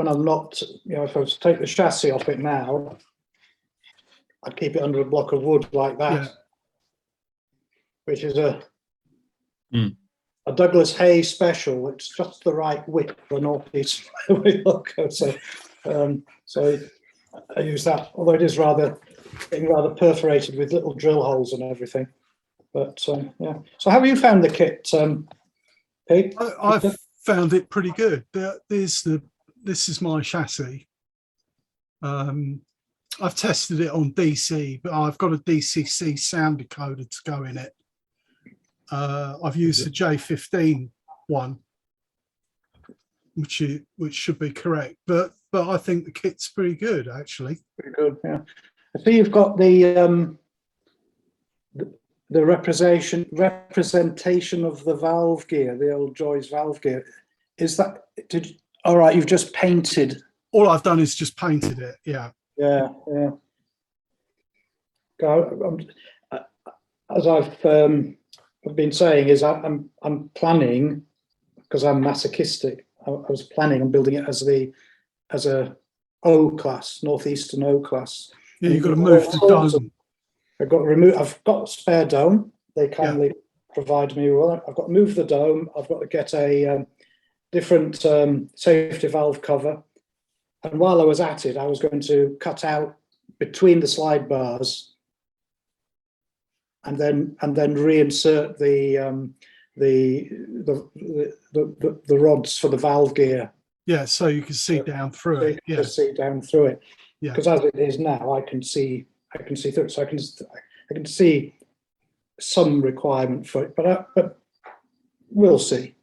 I'm not, if I was to take the chassis off it now, I'd keep it under a block of wood like that, which is a Douglas Hayes special. It's just the right width for a Northeast Railway loco. So I use that, although it is getting rather perforated with little drill holes and everything. But yeah. So how have you found the kit, Pete?
I've found it pretty good. This is my chassis. I've tested it on DC, but I've got a DCC sound decoder to go in it. I've used the J15 one, which should be correct. But I think the kit's pretty good, actually.
Pretty good, yeah. I see you've got the representation of the valve gear, the old Joy's valve gear. Is that all right? You've just painted.
All I've done is just painted it. Yeah.
As I've been saying, is I'm planning, because I'm masochistic. I was planning on building it as a O class, Northeastern O class.
Yeah, you've got to move the dome.
I've got a spare dome. They kindly provide me with. I've got to move the dome. I've got to get a different safety valve cover. And while I was at it, I was going to cut out between the slide bars, and then reinsert the rods for the valve gear.
Yeah, so you can see down through it.
Yeah, see down through it.
Yeah,
because as it is now, I can see through it, so I can see some requirement for it. But we'll see.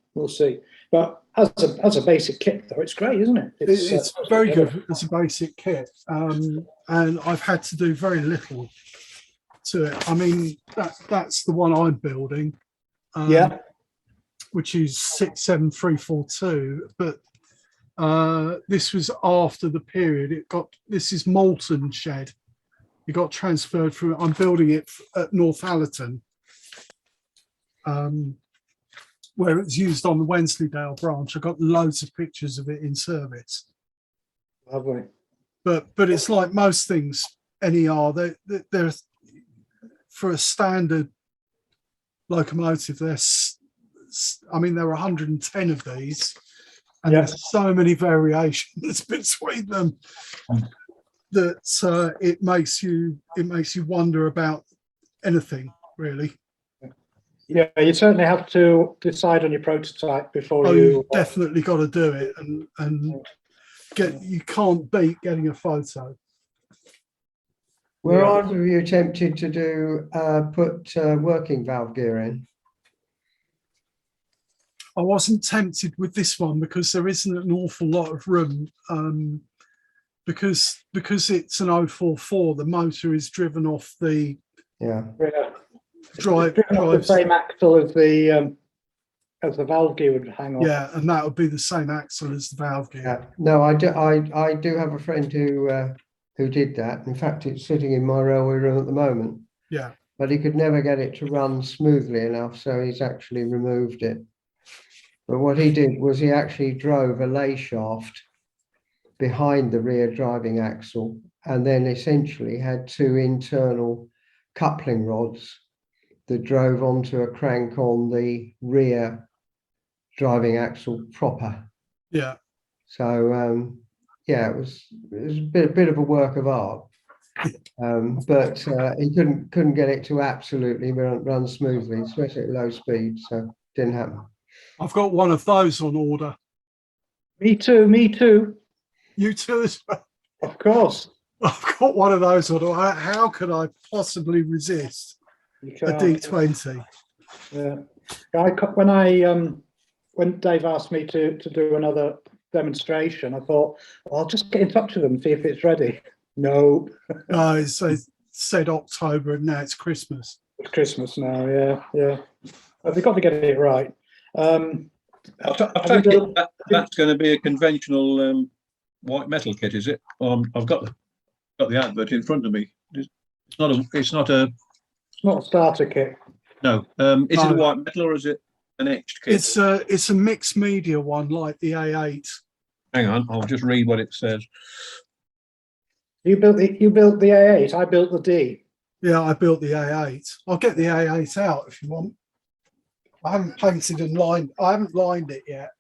But as a basic kit, though, it's great, isn't it?
It's very good as a basic kit, and I've had to do very little to it. I mean, that's the one I'm building, which is 67342. But this was after the period. This is Moulton Shed. It got transferred from. I'm building it at Northallerton, where it's used on the Wensleydale branch. I've got loads of pictures of it in service.
Lovely.
But it's like most things, NER, they're for a standard locomotive, there are 110 of these, and there's so many variations between them that it makes you wonder about anything, really.
Yeah, you certainly have to decide on your prototype before
you've definitely got to do it, and you can't beat getting a photo.
Were either of you tempted to do put working valve gear in?
I wasn't tempted with this one because there isn't an awful lot of room. Because it's an 044, the motor is driven off the drive
the same axle as the valve gear would hang on.
Yeah, and that would be the same axle as the valve gear.
Yeah. No, I do have a friend who did that. In fact, it's sitting in my railway room at the moment.
Yeah.
But he could never get it to run smoothly enough, so he's actually removed it. But what he did was he actually drove a lay shaft behind the rear driving axle, and then essentially had two internal coupling rods that drove onto a crank on the rear driving axle proper.
Yeah.
So yeah, it was a bit of a work of art, but he couldn't get it to absolutely run smoothly, especially at low speed. So didn't happen.
I've got one of those on order.
Me too. Me too.
You too as well.
Of course.
I've got one of those on order. How could I possibly resist
You
a
can't.
D20?
Yeah. When Dave asked me to do another demonstration, I thought, well, I'll just get in touch with them and see if it's ready. No,
No, it said October and now it's Christmas.
it's Christmas now. Yeah. They've got to get it right.
I take it that's going to be a conventional white metal kit, is it? I've got the advert in front of me. It's not a.
It's not a starter kit.
No. Is it a
No.
white metal or is it an etched kit?
It's a mixed media one like the A8.
Hang on, I'll just read what it says.
You built the A8. I built the D.
Yeah, I built the A8. I'll get the A8 out if you want. I haven't painted and lined. I haven't lined it yet.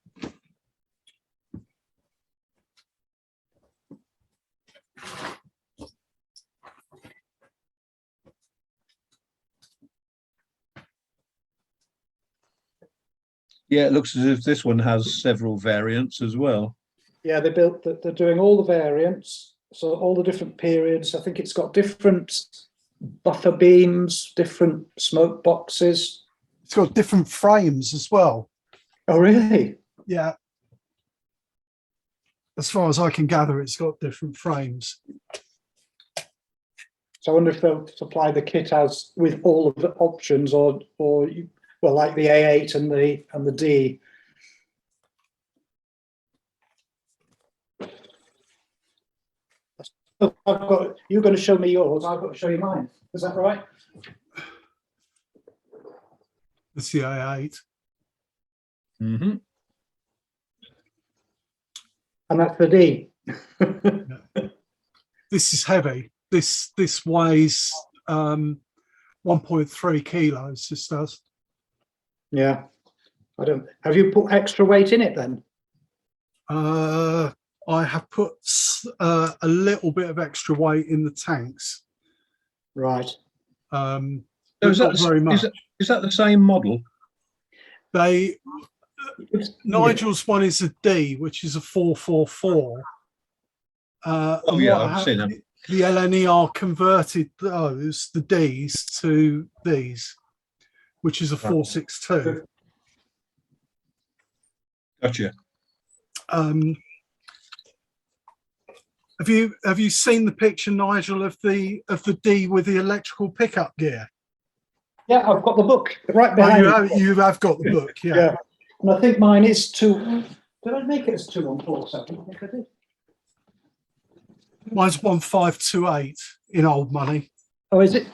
Yeah, it looks as if this one has several variants as well.
Yeah, they're doing all the variants, so all the different periods. I think it's got different buffer beams, different smoke boxes.
It's got different frames as well.
Oh, really?
Yeah. As far as I can gather, it's got different frames.
So I wonder if they'll supply the kit as with all of the options, or well, like the A8 and the D. You're going to show me yours. I've got to show you mine. Is that right?
It's the A8.
Mm-hmm.
And that's the D.
This is heavy. This weighs 1.3 kilos. This does.
Yeah. I don't. Have you put extra weight in it then?
I have put a little bit of extra weight in the tanks.
Right.
So
Not very much.
Is that the same model?
Nigel's one is a D, which is a 444.
Oh yeah, I've seen them.
The LNER converted those, the Ds, to these, which is a 462.
Gotcha.
Have you seen the picture, Nigel, of the D with the electrical pickup gear?
Yeah, I've got the book right
Oh,
behind.
you have got the book, yeah.
Yeah, and I think mine is 2. Did I make it as 2147? I think I did.
Mine's 1528 in old money.
Oh, is it?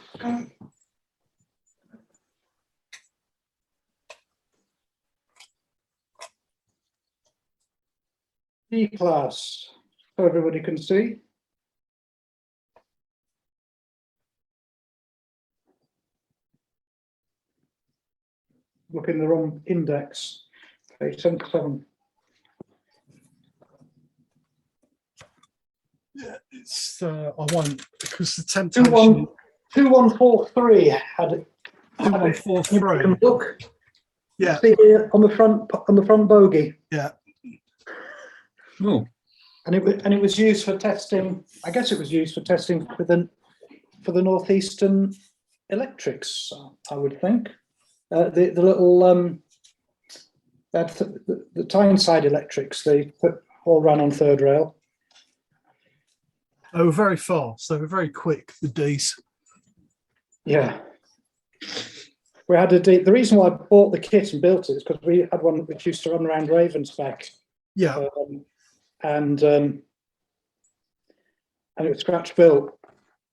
D class, so everybody can see. Look in the wrong index, page 77.
Yeah, it's I won't, because the temptation.
2143 had it.
2143.
Look,
Yeah,
see here on the front bogey.
yeah.
Oh,
And it was used for testing. I guess it was used for testing for the northeastern electrics. I would think the little the Tyneside electrics. They all ran on third rail.
They were very fast. They were very quick, the Ds.
Yeah. We had a D. The reason why I bought the kit and built it is because we had one which used to run around Ravensback.
Yeah.
And it was scratch built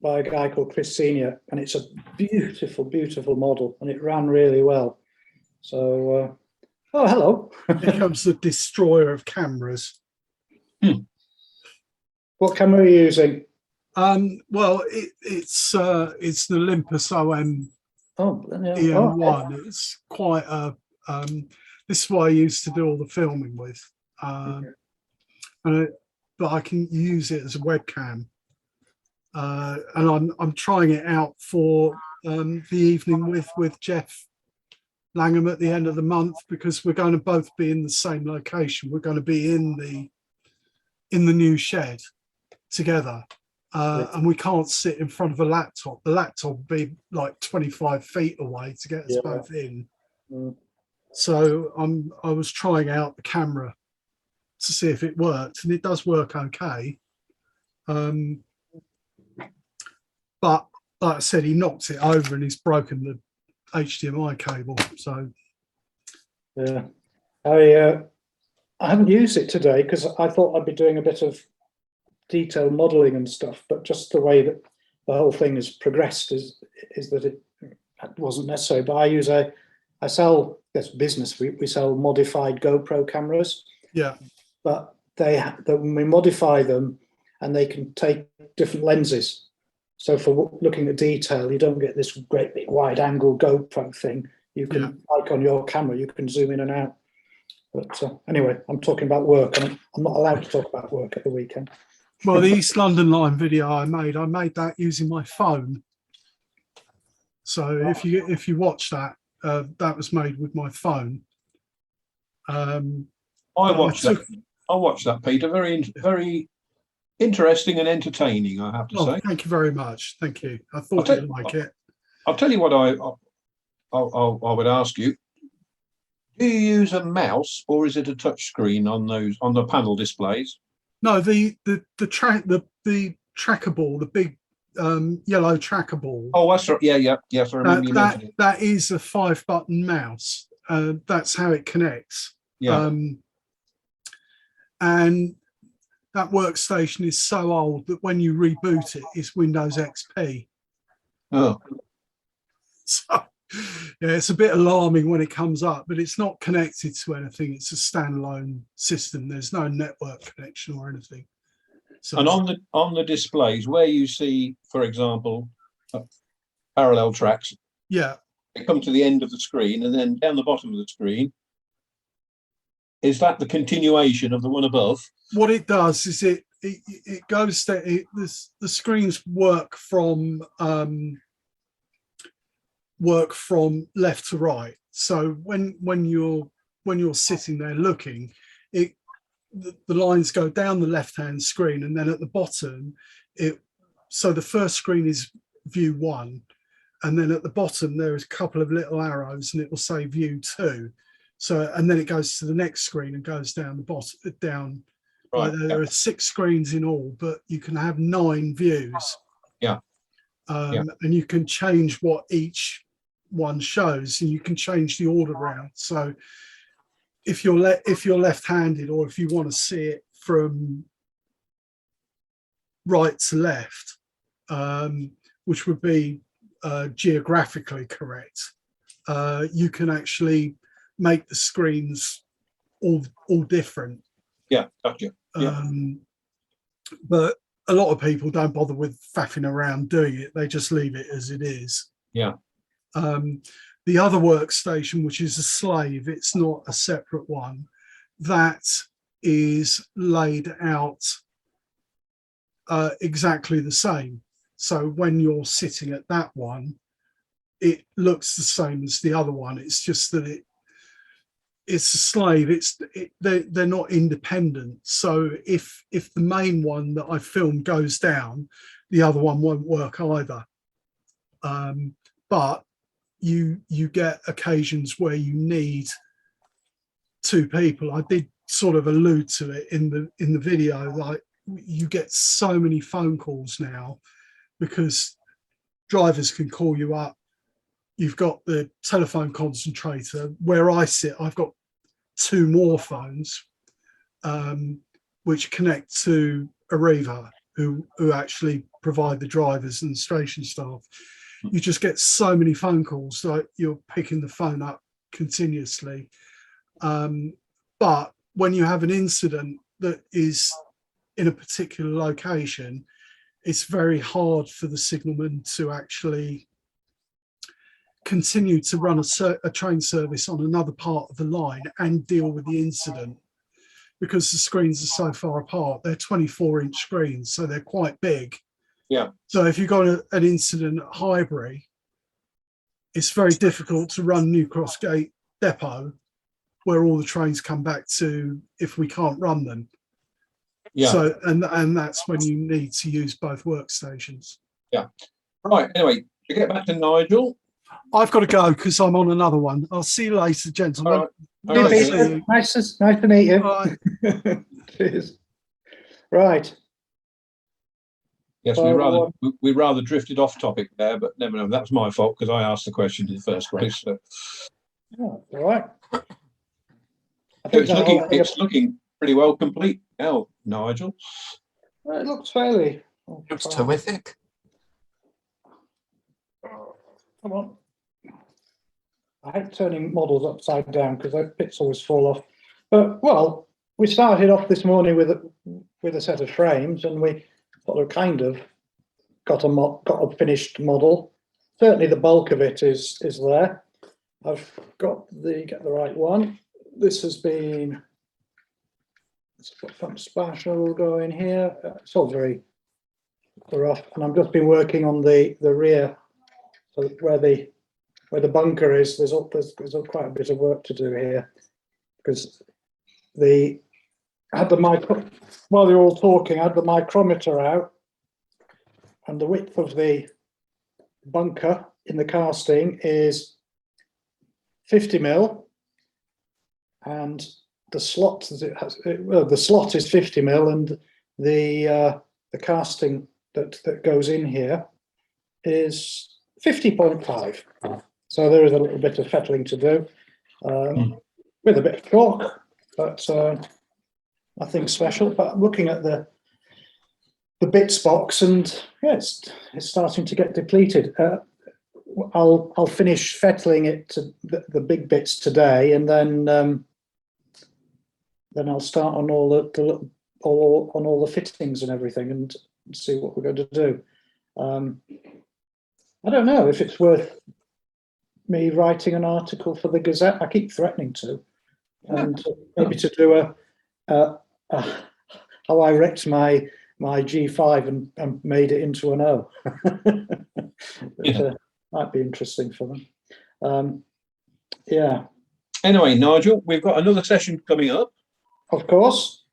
by a guy called Chris Senior, and it's a beautiful, beautiful model, and it ran really well. So, oh, hello.
Here comes the destroyer of cameras.
What camera are you using?
Well, it's the Olympus OM
Oh, yeah.
EM1. It's quite a this is what I used to do all the filming with. But I can use it as a webcam. And I'm trying it out for the evening with Jeff Langham at the end of the month, because we're going to both be in the same location. We're going to be in the new shed together, and we can't sit in front of a laptop. The laptop would be like 25 feet away to get us both in. So I was trying out the camera to see if it worked, and it does work okay. But like I said, he knocked it over and he's broken the HDMI cable. So
yeah, I haven't used it today because I thought I'd be doing a bit of detailed modelling and stuff, but just the way that the whole thing has progressed is that it wasn't necessary. But I sell, that's business. We sell modified GoPro cameras.
yeah,
But when we modify them, and they can take different lenses. So for looking at detail, you don't get this great big wide angle GoPro thing. You can, like on your camera, you can zoom in and out. But anyway, I'm talking about work. I'm not allowed to talk about work at the weekend.
well, the East London line video I made that using my phone. So if you watch that, that was made with my phone.
I watched that, Peter. Very interesting and entertaining, I have to say.
Thank you very much. Thank you. I thought you'd like it.
I'll tell you what I would ask you. Do you use a mouse or is it a touch screen on the panel displays? No,
the tracker ball, the big yellow tracker ball.
Oh, that's right. Yes, I remember you mentioning it.
That is a 5-button mouse. That's how it connects.
Yeah.
And that workstation is so old that when you reboot it, it's Windows XP.
Oh.
So, yeah, it's a bit alarming when it comes up, but it's not connected to anything. It's a standalone system. There's no network connection or anything. So,
and on the displays, where you see, for example, parallel tracks,
yeah,
they come to the end of the screen, and then down the bottom of the screen, is that the continuation of the one above? What
it does is it goes to the screens work from left to right. So when you're sitting there looking, the lines go down the left-hand screen, and then at the bottom, so the first screen is view 1, and then at the bottom there is a couple of little arrows, and it will say view 2. So, and then it goes to the next screen and goes down the bottom down. Right. There are 6 screens in all, but you can have 9 views.
Yeah.
And you can change what each one shows, and you can change the order around. So if you're left-handed, or if you want to see it from right to left, which would be geographically correct, you can actually make the screens all different.
Yeah, gotcha. Yeah.
But a lot of people don't bother with faffing around doing it. They just leave it as it is.
Yeah.
The other workstation, which is a slave, it's not a separate one, that is laid out exactly the same. So when you're sitting at that one, it looks the same as the other one. It's just that it's a slave. They're not independent. So if the main one that I filmed goes down, the other one won't work either. But you get occasions where you need 2 people. I did sort of allude to it in the video. Like, you get so many phone calls now because drivers can call you up. You've got the telephone concentrator. Where I sit, I've got 2 more phones, which connect to Arriva, who actually provide the drivers and the station staff. You just get so many phone calls, like you're picking the phone up continuously. But when you have an incident that is in a particular location, it's very hard for the signalman to actually continue to run a train service on another part of the line and deal with the incident, because the screens are so far apart. They're 24-inch screens, so they're quite big.
Yeah.
So if you've got an incident at Highbury, it's very difficult to run New Cross Gate Depot, where all the trains come back to, if we can't run them.
Yeah.
So, and that's when you need to use both workstations.
Yeah. Right. Anyway, to get back to Nigel.
I've got to go because I'm on another one. I'll see you later, gentlemen.
All right. All
Nice
right.
to see you.
Nice to meet you.
All right.
Cheers. Right.
Yes, we rather drifted off topic there, but never know. That was my fault because I asked the question in the first place. So.
Oh, all right. I think
It's looking pretty well complete now, Nigel.
it looks fairly.
Looks terrific.
Come on. I hate turning models upside down because those bits always fall off. But well, we started off this morning with a set of frames, and we sort of kind of got a finished model. Certainly, the bulk of it is there. I've got get the right one. This has been. Let's put front spatial will go in here. It's all very rough, and I've just been working on the rear, so where the bunker is. There's quite a bit of work to do here because I had the while you're all talking, I had the micrometer out, and the width of the bunker in the casting is 50 mil, and the slot the slot is 50 mil, and the casting that goes in here is 50.5. So there is a little bit of fettling to do with a bit of chalk, but nothing special. But looking at the bits box, and yes, it's starting to get depleted. I'll finish fettling it to the big bits today, and then I'll start on all the fittings and everything, and see what we're going to do. I don't know if it's worth me writing an article for the Gazette. I keep threatening to, and maybe to do a how I wrecked my G5 and made it into an O. Might be interesting for them. Yeah.
Anyway, Nigel, we've got another session coming up.
Of course.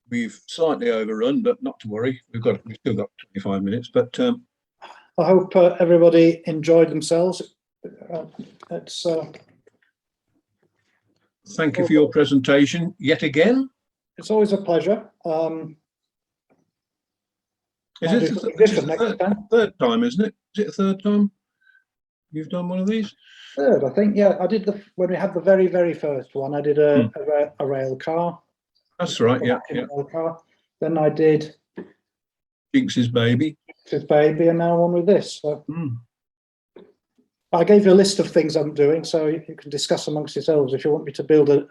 We've slightly overrun, but not to worry. We've still got 25 minutes. But
I hope everybody enjoyed themselves.
Thank you for your presentation yet again.
It's always a pleasure.
Is this the third time, isn't it? Is it the third time you've done one of these?
Third, I think. Yeah, I did when we had the very, very first one. I did a rail car.
That's right. Yeah.
Rail car. Then I did
Jinx's baby.
Jinx's baby, and now on with this. So I gave you a list of things I'm doing, so you can discuss amongst yourselves if you want me to build a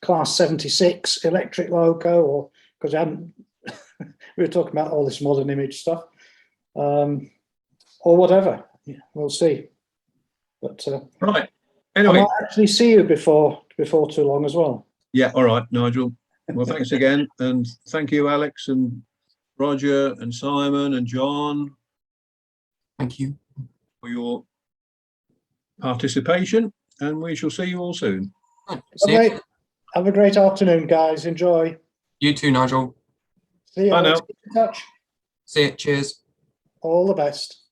Class 76 electric loco, or because I hadn't. We were talking about all this modern image stuff, or whatever. Yeah, we'll see. But
right. Anyway,
I might actually see you before too long as well.
Yeah. All right, Nigel. Well, thanks again, and thank you, Alex and Roger and Simon and John.
Thank you
for your participation, and we shall see you all soon.
Have a great afternoon, guys. Enjoy.
You too, Nigel.
See you.
Bye now.
Keep in touch.
See you. Cheers.
All the best.